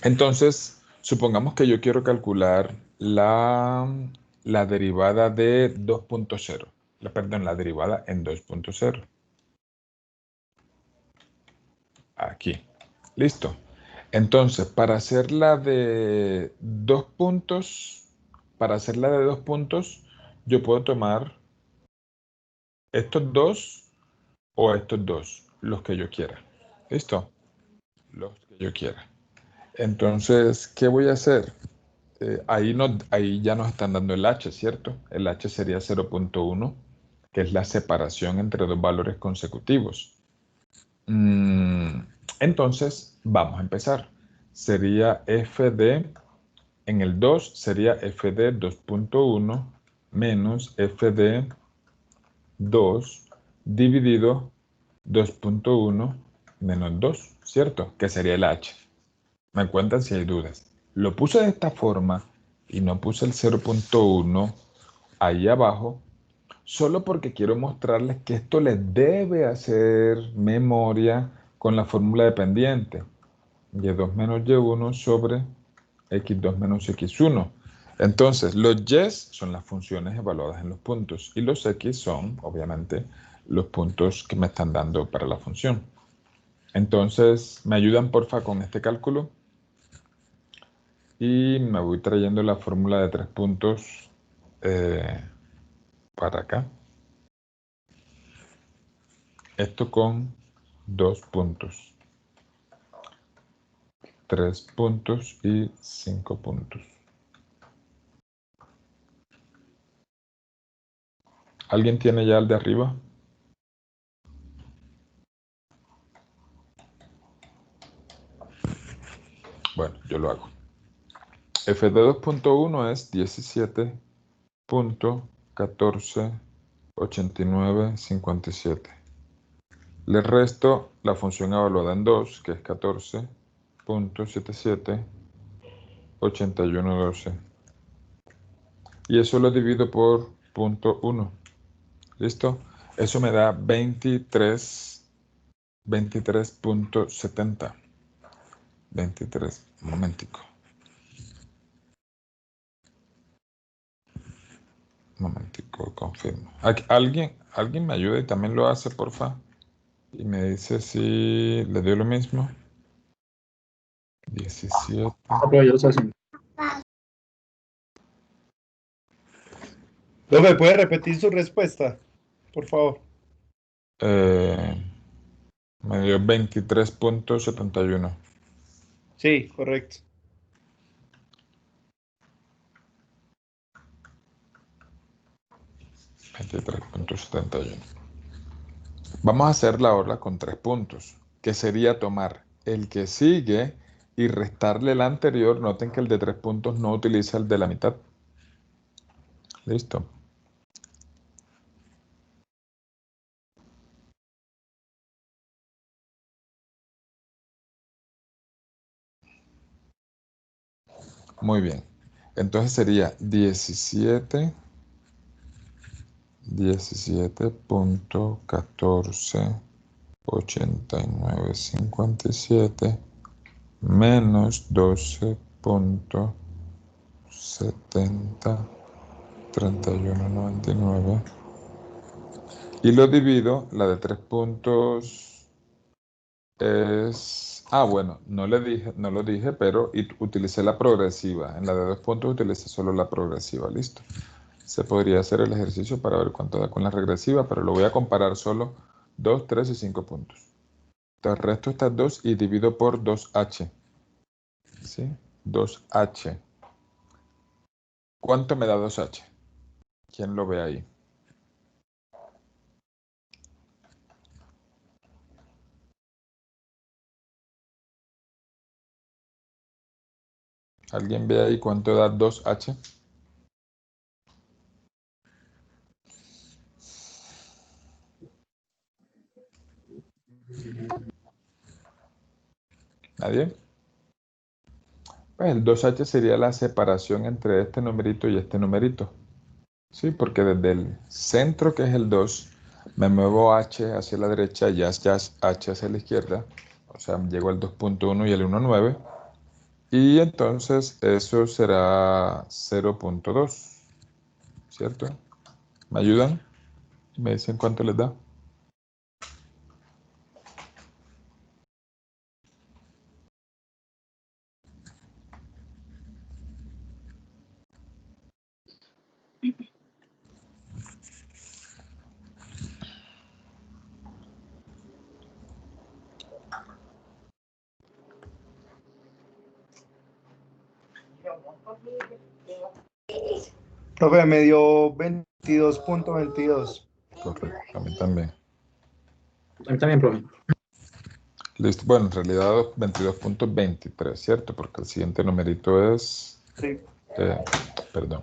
Entonces, supongamos que yo quiero calcular la derivada de 2.0. Perdón, la derivada en 2.0. Aquí. Listo. Entonces, para hacer la de 2 puntos, yo puedo tomar estos dos o estos dos, los que yo quiera. ¿Listo? Los que yo quiera. Entonces, ¿qué voy a hacer? Ahí ya nos están dando el h, ¿cierto? El h sería 0.1, que es la separación entre dos valores consecutivos. Entonces, vamos a empezar. Sería f de, en el 2 sería f de 2.1 menos f de 2 dividido 2.1 menos 2, ¿cierto? Que sería el h. Me cuentan si hay dudas. Lo puse de esta forma y no puse el 0.1 ahí abajo, solo porque quiero mostrarles que esto les debe hacer memoria con la fórmula dependiente. Y2 menos y1 sobre x2 menos x1. Entonces, los y son las funciones evaluadas en los puntos y los x son, obviamente, los puntos que me están dando para la función. Entonces, ¿me ayudan, porfa, con este cálculo? Y me voy trayendo la fórmula de 3 puntos para acá. Esto con 2 puntos. 3 puntos y 5 puntos. ¿Alguien tiene ya el de arriba? Bueno, yo lo hago. F de 2.1 es 17.148957. Le resto la función evaluada en 2, que es 14.778112. Y eso lo divido por 0.1. ¿Listo? Eso me da 23.70. 23, un momentico. Un momentico, confirmo. ¿Alguien me ayuda y también lo hace, porfa? Y me dice si le dio lo mismo. 17. ¿Me puede repetir su respuesta? Por favor. Me dio 23.71. Sí, correcto. Vamos a hacerla ahora con 3 puntos, que sería tomar el que sigue y restarle el anterior. Noten que el de 3 puntos no utiliza el de la mitad. Listo. Muy bien. Entonces sería 17.148957 menos 12.703199. Y lo divido, la de 3 puntos es... Ah, bueno, no lo dije, pero utilicé la progresiva. En la de 2 puntos utilicé solo la progresiva, listo. Se podría hacer el ejercicio para ver cuánto da con la regresiva, pero lo voy a comparar solo 2, 3 y 5 puntos. Entonces resto estas 2 y divido por 2h. ¿Sí? 2h. ¿Cuánto me da 2h? ¿Quién lo ve ahí? ¿Alguien ve ahí cuánto da 2h? ¿Nadie? Pues el 2h sería la separación entre este numerito y este numerito. Sí, porque desde el centro, que es el 2, me muevo h hacia la derecha y h hacia la izquierda. O sea, llego al 2.1 y el 1.9. Y entonces eso será 0.2, ¿cierto? ¿Me ayudan? ¿Me dicen cuánto les da? Profe, me dio 22.22. Correcto, a mí también. A mí también, profe. Listo, bueno, en realidad 22.23, ¿cierto? Porque el siguiente numerito es... Sí. Perdón.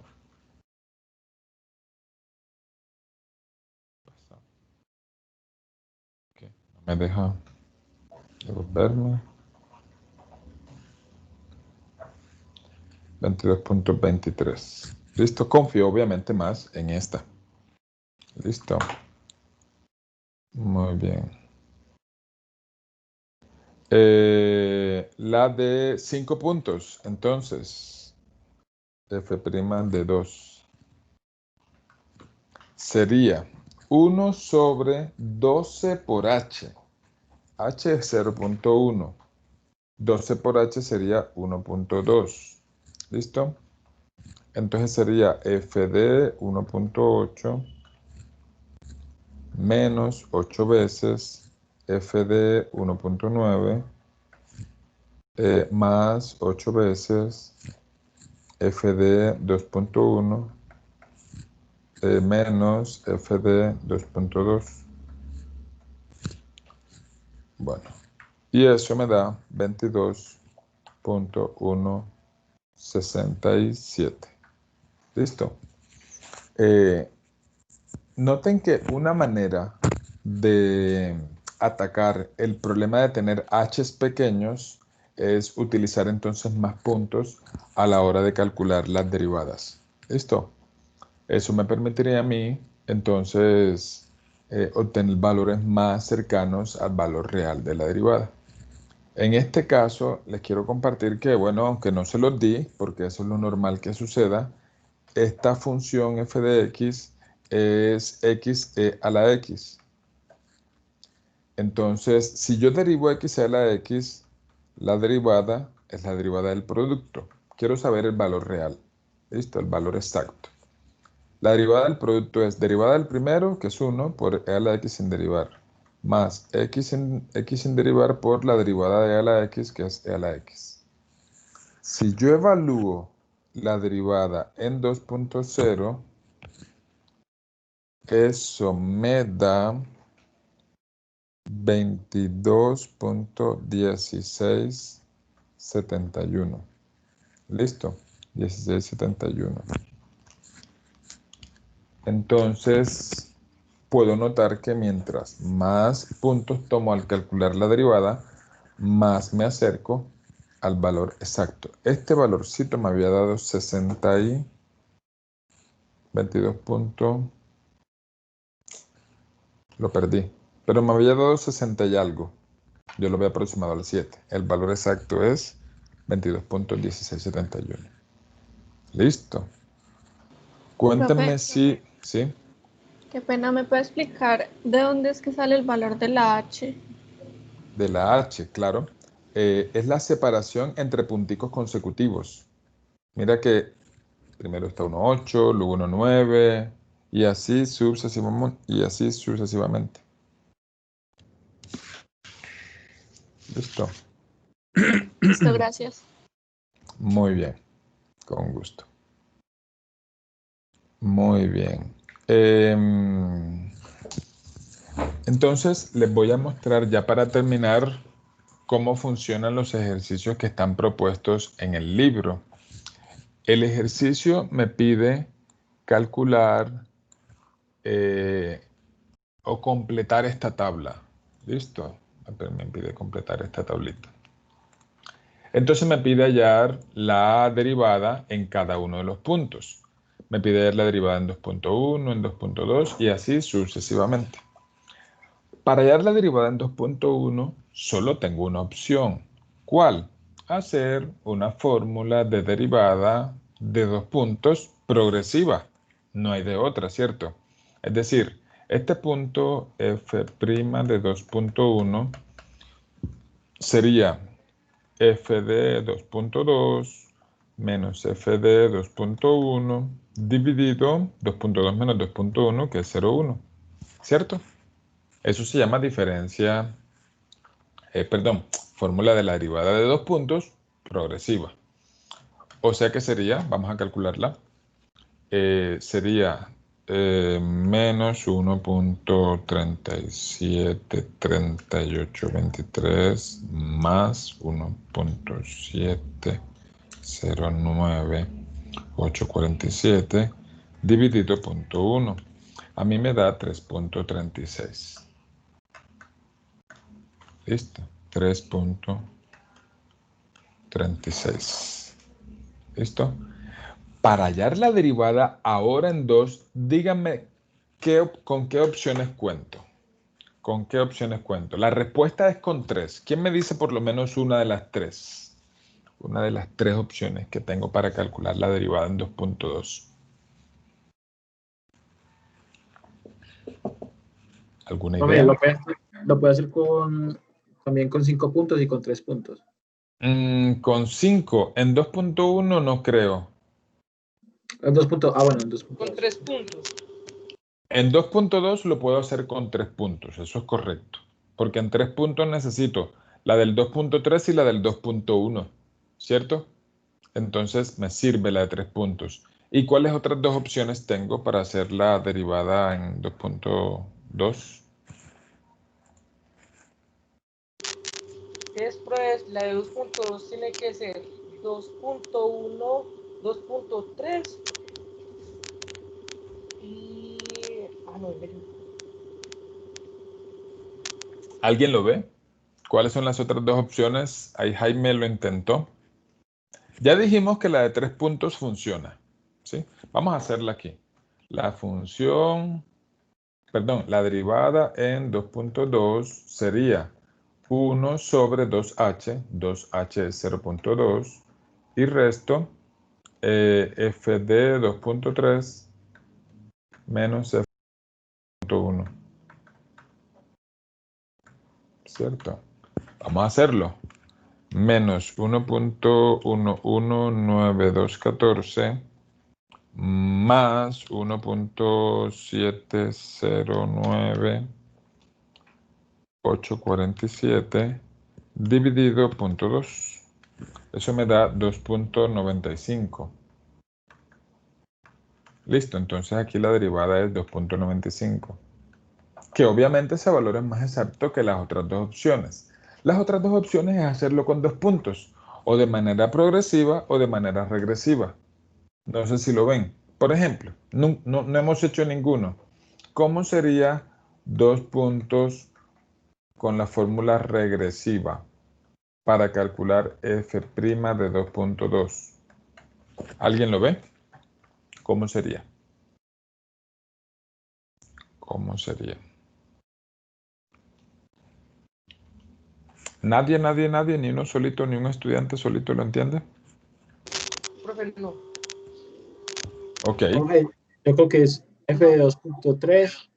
Okay, no me deja devolverme. 22.23. Listo, confío obviamente más en esta. Listo. Muy bien. La de 5 puntos, entonces, f' de 2 sería 1 sobre 12 por h. H es 0.1. 12 por h sería 1.2. ¿Listo? Entonces sería f de 1.8 menos 8 veces f de 1.9 más 8 veces f de 2.1 menos f de 2.2. Bueno, y eso me da 22.167. ¿Listo? Noten que una manera de atacar el problema de tener h's pequeños es utilizar entonces más puntos a la hora de calcular las derivadas. ¿Listo? Eso me permitiría a mí entonces obtener valores más cercanos al valor real de la derivada. En este caso les quiero compartir que, bueno, aunque no se los di, porque eso es lo normal que suceda, esta función f de x es x a la x. Entonces, si yo derivo x a la x, la derivada es la derivada del producto. Quiero saber el valor real. ¿Listo? El valor exacto. La derivada del producto es derivada del primero, que es 1, por e a la x sin derivar, más x sin derivar por la derivada de e a la x, que es e a la x. Si yo evalúo la derivada en 2.0, eso me da 22.1671. ¿Listo? 1671. Entonces, puedo notar que mientras más puntos tomo al calcular la derivada, más me acerco al valor exacto. Este valorcito me había dado 60 y 22 puntos. Lo perdí. Pero me había dado 60 y algo. Yo lo había aproximado al 7. El valor exacto es 22.1671. Listo. Cuéntenme Profe, si... ¿Sí? Qué pena, ¿me puede explicar de dónde es que sale el valor de la H? De la H, claro. Es la separación entre punticos consecutivos. Mira que primero está 1,8, luego 1,9 y así sucesivamente. ¿Listo? Listo, gracias. Muy bien, con gusto. Muy bien. Entonces, les voy a mostrar ya para terminar cómo funcionan los ejercicios que están propuestos en el libro. El ejercicio me pide calcular o completar esta tabla. ¿Listo? Me pide completar esta tablita. Entonces me pide hallar la derivada en cada uno de los puntos. Me pide hallar la derivada en 2.1, en 2.2 y así sucesivamente. Para hallar la derivada en 2.1 solo tengo una opción. ¿Cuál? Hacer una fórmula de derivada de 2 puntos progresiva. No hay de otra, ¿cierto? Es decir, este punto f' de 2.1 sería f de 2.2 menos f de 2.1 dividido 2.2 menos 2.1, que es 0,1, ¿cierto? Eso se llama fórmula de la derivada de 2 puntos progresiva. O sea que sería, vamos a calcularla, sería menos 1.373823 más 1.709847 dividido 0.1. A mí me da 3.36. Listo, 3.36. ¿Listo? Para hallar la derivada ahora en 2, díganme con qué opciones cuento. ¿Con qué opciones cuento? La respuesta es con 3. ¿Quién me dice por lo menos una de las 3? Una de las 3 opciones que tengo para calcular la derivada en 2.2. ¿Alguna idea? Lo puede hacer también con 5 puntos y con 3 puntos. Con 5. En 2.1 no creo. En 2 puntos. Ah, bueno, en 2 puntos. Con 3 puntos. En 2.2 lo puedo hacer con 3 puntos. Eso es correcto. Porque en 3 puntos necesito la del 2.3 y la del 2.1. ¿Cierto? Entonces me sirve la de 3 puntos. ¿Y cuáles otras 2 opciones tengo para hacer la derivada en 2.2? Después, la de 2 puntos tiene que ser 2.1, 2.3 y... ¿Alguien lo ve? ¿Cuáles son las otras 2 opciones? Ahí Jaime lo intentó. Ya dijimos que la de 3 puntos funciona, ¿sí? Vamos a hacerla aquí. La derivada en 2.2 sería 1 sobre 2h, 2h es 0.2, y resto f de 2.3 menos f de 2.1. ¿Cierto? Vamos a hacerlo. Menos 1.119214 más 1.709847 dividido 0.2. Eso me da 2.95. Listo, entonces aquí la derivada es 2.95. Que obviamente ese valor es más exacto que las otras 2 opciones. Las otras 2 opciones es hacerlo con 2 puntos, o de manera progresiva o de manera regresiva. No sé si lo ven. Por ejemplo, no hemos hecho ninguno. ¿Cómo sería 2 puntos con la fórmula regresiva para calcular f' de 2.2? ¿Alguien lo ve? ¿Cómo sería? ¿Cómo sería? Nadie, ni uno solito, ni un estudiante solito lo entiende. Profe, no. Ok. Profe, yo creo que es F de 2.3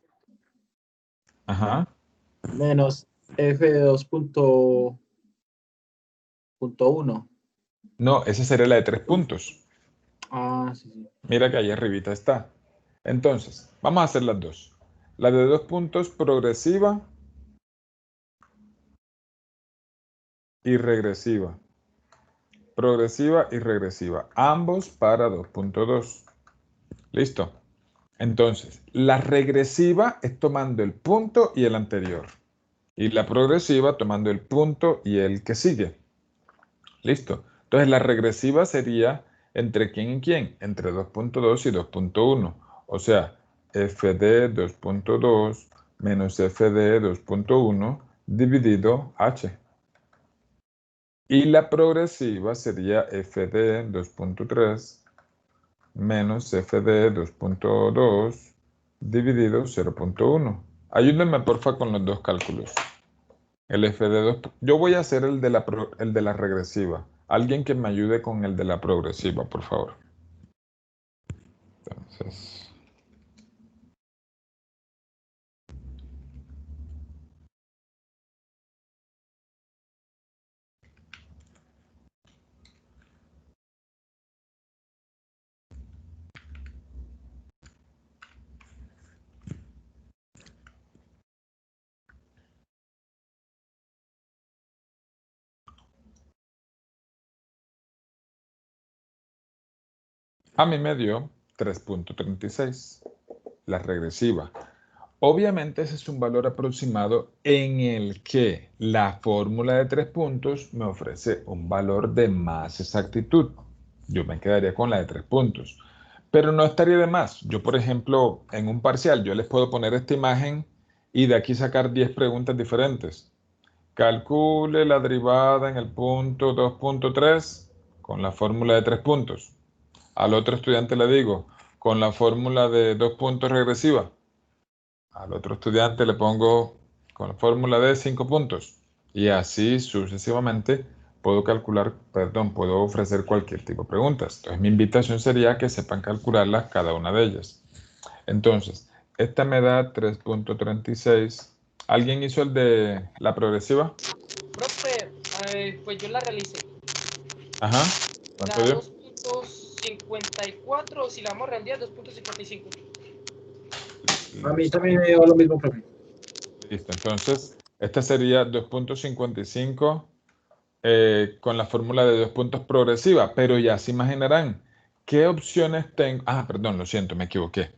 Ajá. menos F de 2.1. No, esa sería la de 3 puntos. Ah, sí, sí. Mira que ahí arribita está. Entonces, vamos a hacer las dos. La de 2 puntos progresiva y regresiva. Progresiva y regresiva. Ambos para 2.2. ¿Listo? Entonces, la regresiva es tomando el punto y el anterior. Y la progresiva tomando el punto y el que sigue. ¿Listo? Entonces, la regresiva sería entre quién y quién. Entre 2.2 y 2.1. O sea, FD 2.2 menos FD 2.1 dividido H. Y la progresiva sería FD 2.3 menos FD 2.2 dividido 0.1. Ayúdenme porfa con los dos cálculos. El FD2, yo voy a hacer el de la regresiva. Alguien que me ayude con el de la progresiva, por favor. Entonces, a mí me dio 3.36, la regresiva. Obviamente ese es un valor aproximado en el que la fórmula de 3 puntos me ofrece un valor de más exactitud. Yo me quedaría con la de 3 puntos. Pero no estaría de más. Yo, por ejemplo, en un parcial, yo les puedo poner esta imagen y de aquí sacar 10 preguntas diferentes. Calcule la derivada en el punto 2.3 con la fórmula de 3 puntos. Al otro estudiante le digo, con la fórmula de 2 puntos regresiva. Al otro estudiante le pongo con la fórmula de 5 puntos. Y así sucesivamente puedo ofrecer cualquier tipo de preguntas. Entonces mi invitación sería que sepan calcularlas cada una de ellas. Entonces, esta me da 3.36. ¿Alguien hizo el de la progresiva? Profe, pues yo la realicé. Ajá. Da ¿Cuánto dio? 2.54, si la vamos a rendir, 2.55. A mí también me dio lo mismo, profe. Listo, entonces esta sería 2.55 con la fórmula de 2 puntos progresiva, pero ya se imaginarán qué opciones tengo. Ah, perdón, lo siento, me equivoqué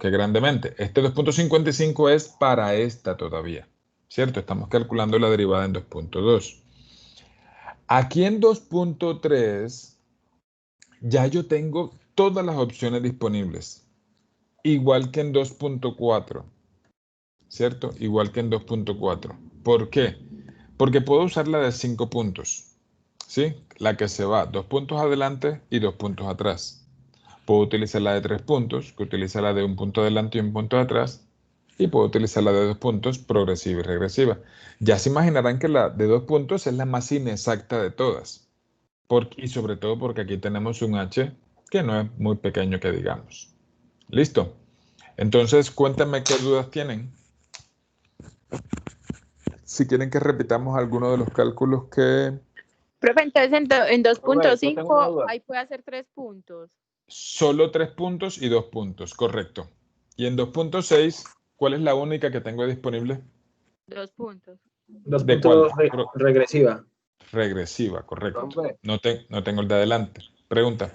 grandemente. Este 2.55 es para esta todavía, ¿cierto? Estamos calculando la derivada en 2.2. Aquí en 2.3 ya yo tengo todas las opciones disponibles, igual que en 2.4. ¿Cierto? Igual que en 2.4. ¿Por qué? Porque puedo usar la de 5 puntos, ¿sí? La que se va 2 puntos adelante y 2 puntos atrás. Puedo utilizar la de 3 puntos, que utiliza la de 1 punto adelante y 1 punto atrás. Y puedo utilizar la de 2 puntos, progresiva y regresiva. Ya se imaginarán que la de 2 puntos es la más inexacta de todas. Y sobre todo porque aquí tenemos un h que no es muy pequeño que digamos. ¿Listo? Entonces, cuéntame qué dudas tienen. Si quieren que repitamos alguno de los cálculos que... Profe, entonces en Profe, yo tengo una 2.5 duda. ahí puede hacer 3 puntos. Solo 3 puntos y 2 puntos, correcto. Y en 2.6, ¿cuál es la única que tengo disponible? 2 puntos. 2 ¿De cuál? puntos regresiva. Regresiva, correcto. Profe, No tengo el de adelante. Pregunta.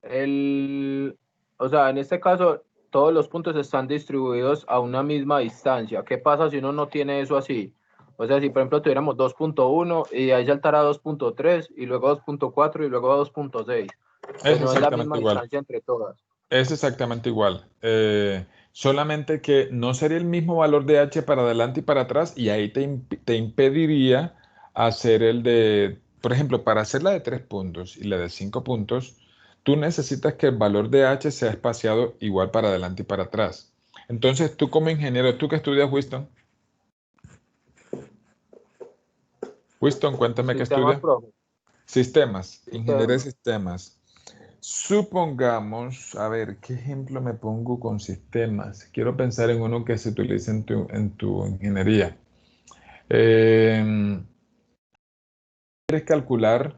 o sea, en este caso, todos los puntos están distribuidos a una misma distancia. ¿Qué pasa si uno no tiene eso así? O sea, si por ejemplo tuviéramos 2.1 y de ahí saltara a 2.3 y luego 2.4 y luego a 2.6, que Es no es la exactamente misma igual. distancia entre todas. Es exactamente igual. Solamente que no sería el mismo valor de h para adelante y para atrás y ahí te impediría hacer el de, por ejemplo, para hacer la de 3 puntos y la de 5 puntos, tú necesitas que el valor de h sea espaciado igual para adelante y para atrás. Entonces, tú como ingeniero, ¿tú qué estudias, Winston? Winston, cuéntame qué Sistemas, estudias. profe. Sistemas, ingeniería de sistemas. supongamos, a ver, ¿qué ejemplo me pongo con sistemas? Quiero pensar en uno que se utilice en tu ingeniería. Quieres calcular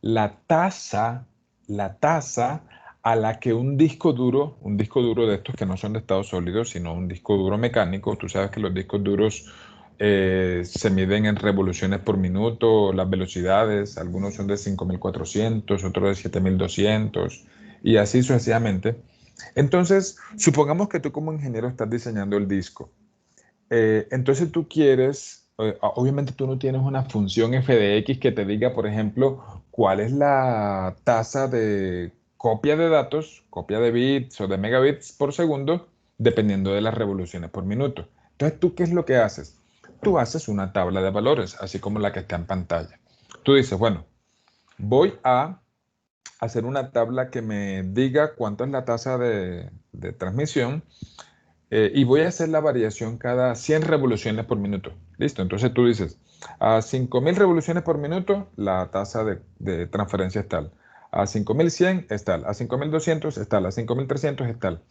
la tasa a la que un disco duro de estos que no son de estado sólido, sino un disco duro mecánico, tú sabes que los discos duros se miden en revoluciones por minuto, las velocidades, algunos son de 5.400, otros de 7.200 y así sucesivamente. Entonces, supongamos que tú como ingeniero estás diseñando el disco. Entonces tú quieres, obviamente tú no tienes una función f de x que te diga, por ejemplo, cuál es la tasa de copia de datos, copia de bits o de megabits por segundo, dependiendo de las revoluciones por minuto. Entonces, ¿tú qué es lo que haces? Tú haces una tabla de valores, así como la que está en pantalla. Tú dices, bueno, voy a hacer una tabla que me diga cuánto es la tasa de transmisión y voy a hacer la variación cada 100 revoluciones por minuto. Listo, entonces tú dices, a 5.000 revoluciones por minuto, la tasa de transferencia es tal. A 5.100 es tal. A 5.200 es tal. A 5.300 es tal.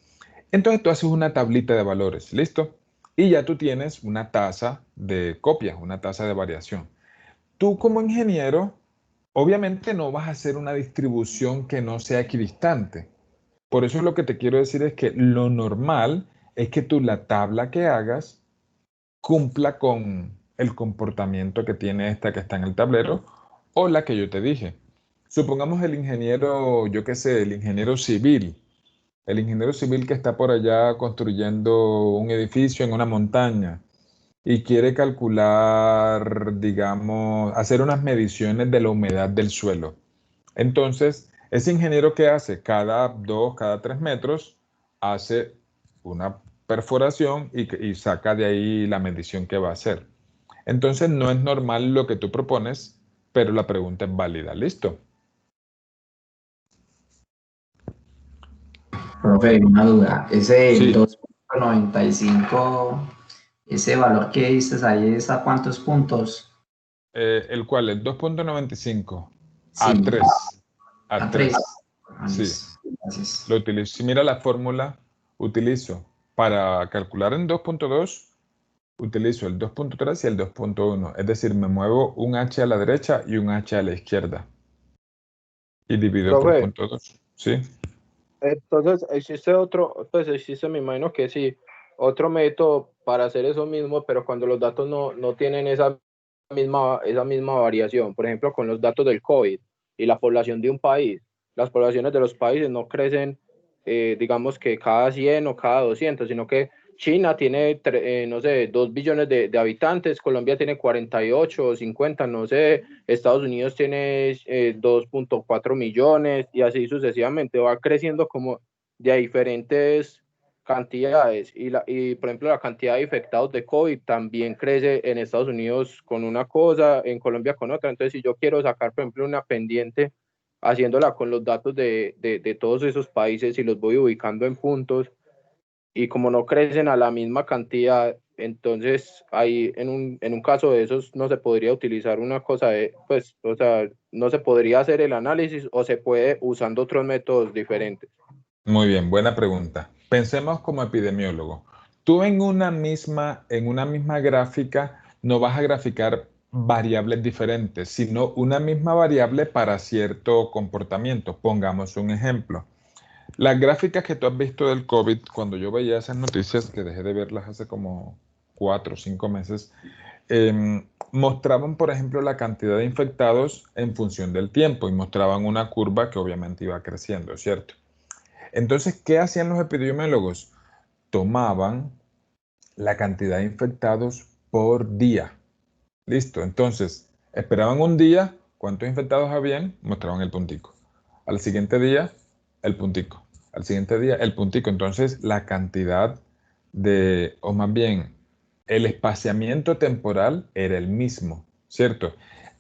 Entonces tú haces una tablita de valores. ¿Listo? Y ya tú tienes una tasa de copia, una tasa de variación. Tú como ingeniero, obviamente no vas a hacer una distribución que no sea equidistante. Por eso lo que te quiero decir es que lo normal es que tú la tabla que hagas cumpla con el comportamiento que tiene esta que está en el tablero o la que yo te dije. Supongamos el ingeniero, yo qué sé, el ingeniero civil que está por allá construyendo un edificio en una montaña y quiere calcular, digamos, hacer unas mediciones de la humedad del suelo. Entonces, ese ingeniero que hace cada 2, cada 3 metros, hace una perforación y saca de ahí la medición que va a hacer. Entonces, no es normal lo que tú propones, pero la pregunta es válida. ¿Listo? Profe, una duda. Ese Sí. 2.95, ese valor que dices ahí es a cuántos puntos? ¿El cuál? El 2.95. Sí. A 3. A 3. Sí. Gracias. Lo utilizo. Si mira la fórmula, utilizo para calcular en 2.2, utilizo el 2.3 y el 2.1. Es decir, me muevo un h a la derecha y un h a la izquierda. Y divido por Profe, punto 2. ¿Sí? entonces existe otro, pues existe, me imagino que sí, otro método para hacer eso mismo, pero cuando los datos no tienen esa misma variación. Por ejemplo, con los datos del COVID y la población de un país. Las poblaciones de los países no crecen, digamos que cada 100 o cada 200, sino que China tiene, no sé, 2 billones de habitantes, Colombia tiene 48 o 50, no sé, Estados Unidos tiene 2.4 millones y así sucesivamente, va creciendo como de diferentes cantidades y por ejemplo la cantidad de infectados de COVID también crece en Estados Unidos con una cosa, en Colombia con otra. Entonces si yo quiero sacar por ejemplo una pendiente haciéndola con los datos de todos esos países y los voy ubicando en puntos y como no crecen a la misma cantidad, entonces ahí en un caso de esos no se podría utilizar una cosa de, pues, o sea, no se podría hacer el análisis o se puede usando otros métodos diferentes. Muy bien, buena pregunta. Pensemos como epidemiólogo. Tú en una misma gráfica no vas a graficar variables diferentes, sino una misma variable para cierto comportamiento. Pongamos un ejemplo. Las gráficas que tú has visto del COVID, cuando yo veía esas noticias, que dejé de verlas hace como 4 o 5 meses, mostraban, por ejemplo, la cantidad de infectados en función del tiempo y mostraban una curva que obviamente iba creciendo, ¿cierto? Entonces, ¿qué hacían los epidemiólogos? Tomaban la cantidad de infectados por día. Listo. Entonces, esperaban un día, ¿cuántos infectados habían? Mostraban el puntico. Al siguiente día, el puntico. Al siguiente día, el puntico. Entonces, la cantidad o más bien, el espaciamiento temporal era el mismo, ¿cierto?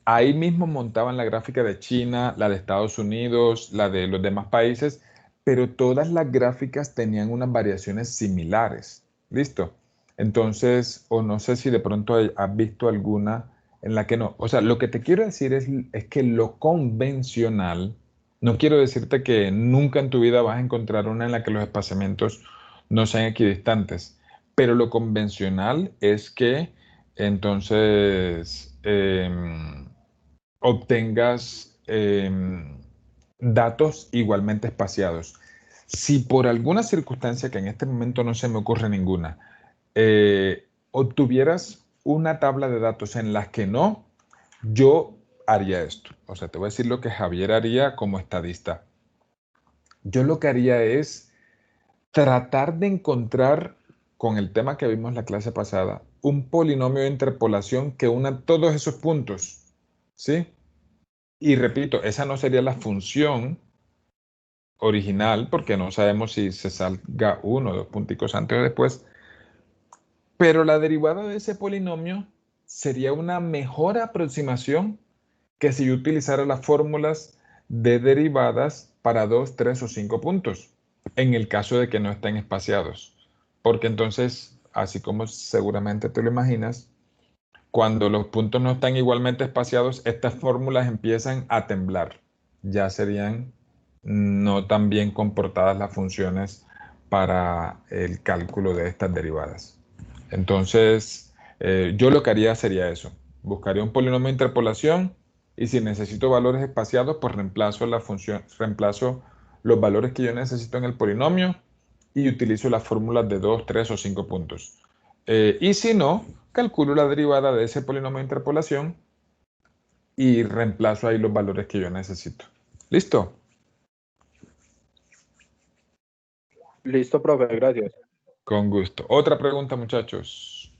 Ahí mismo montaban la gráfica de China, la de Estados Unidos, la de los demás países, pero todas las gráficas tenían unas variaciones similares. ¿Listo? Entonces, o no sé si de pronto has visto alguna en la que no. O sea, lo que te quiero decir es que lo convencional No quiero decirte que nunca en tu vida vas a encontrar una en la que los espaciamientos no sean equidistantes, pero lo convencional es que entonces obtengas datos igualmente espaciados. Si por alguna circunstancia, que en este momento no se me ocurre ninguna, obtuvieras una tabla de datos en las que no, yo haría esto. O sea, te voy a decir lo que Javier haría como estadista. Yo lo que haría es tratar de encontrar, con el tema que vimos la clase pasada, un polinomio de interpolación que una todos esos puntos, ¿sí? Y repito, esa no sería la función original, porque no sabemos si se salga uno o dos punticos antes o después, pero la derivada de ese polinomio sería una mejor aproximación que si yo utilizara las fórmulas de derivadas para 2, 3 o 5 puntos, en el caso de que no estén espaciados. Porque entonces, así como seguramente te lo imaginas, cuando los puntos no están igualmente espaciados, estas fórmulas empiezan a temblar. Ya serían no tan bien comportadas las funciones para el cálculo de estas derivadas. Entonces, yo lo que haría sería eso. Buscaría un polinomio de interpolación y si necesito valores espaciados, pues reemplazo los valores que yo necesito en el polinomio y utilizo las fórmulas de 2, 3 o 5 puntos. Y si no, calculo la derivada de ese polinomio de interpolación y reemplazo ahí los valores que yo necesito. ¿Listo? Listo, profe, gracias. Con gusto. Otra pregunta, muchachos.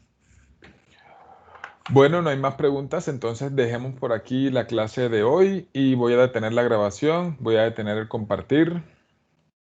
Bueno, no hay más preguntas, entonces dejemos por aquí la clase de hoy y voy a detener la grabación, voy a detener el compartir.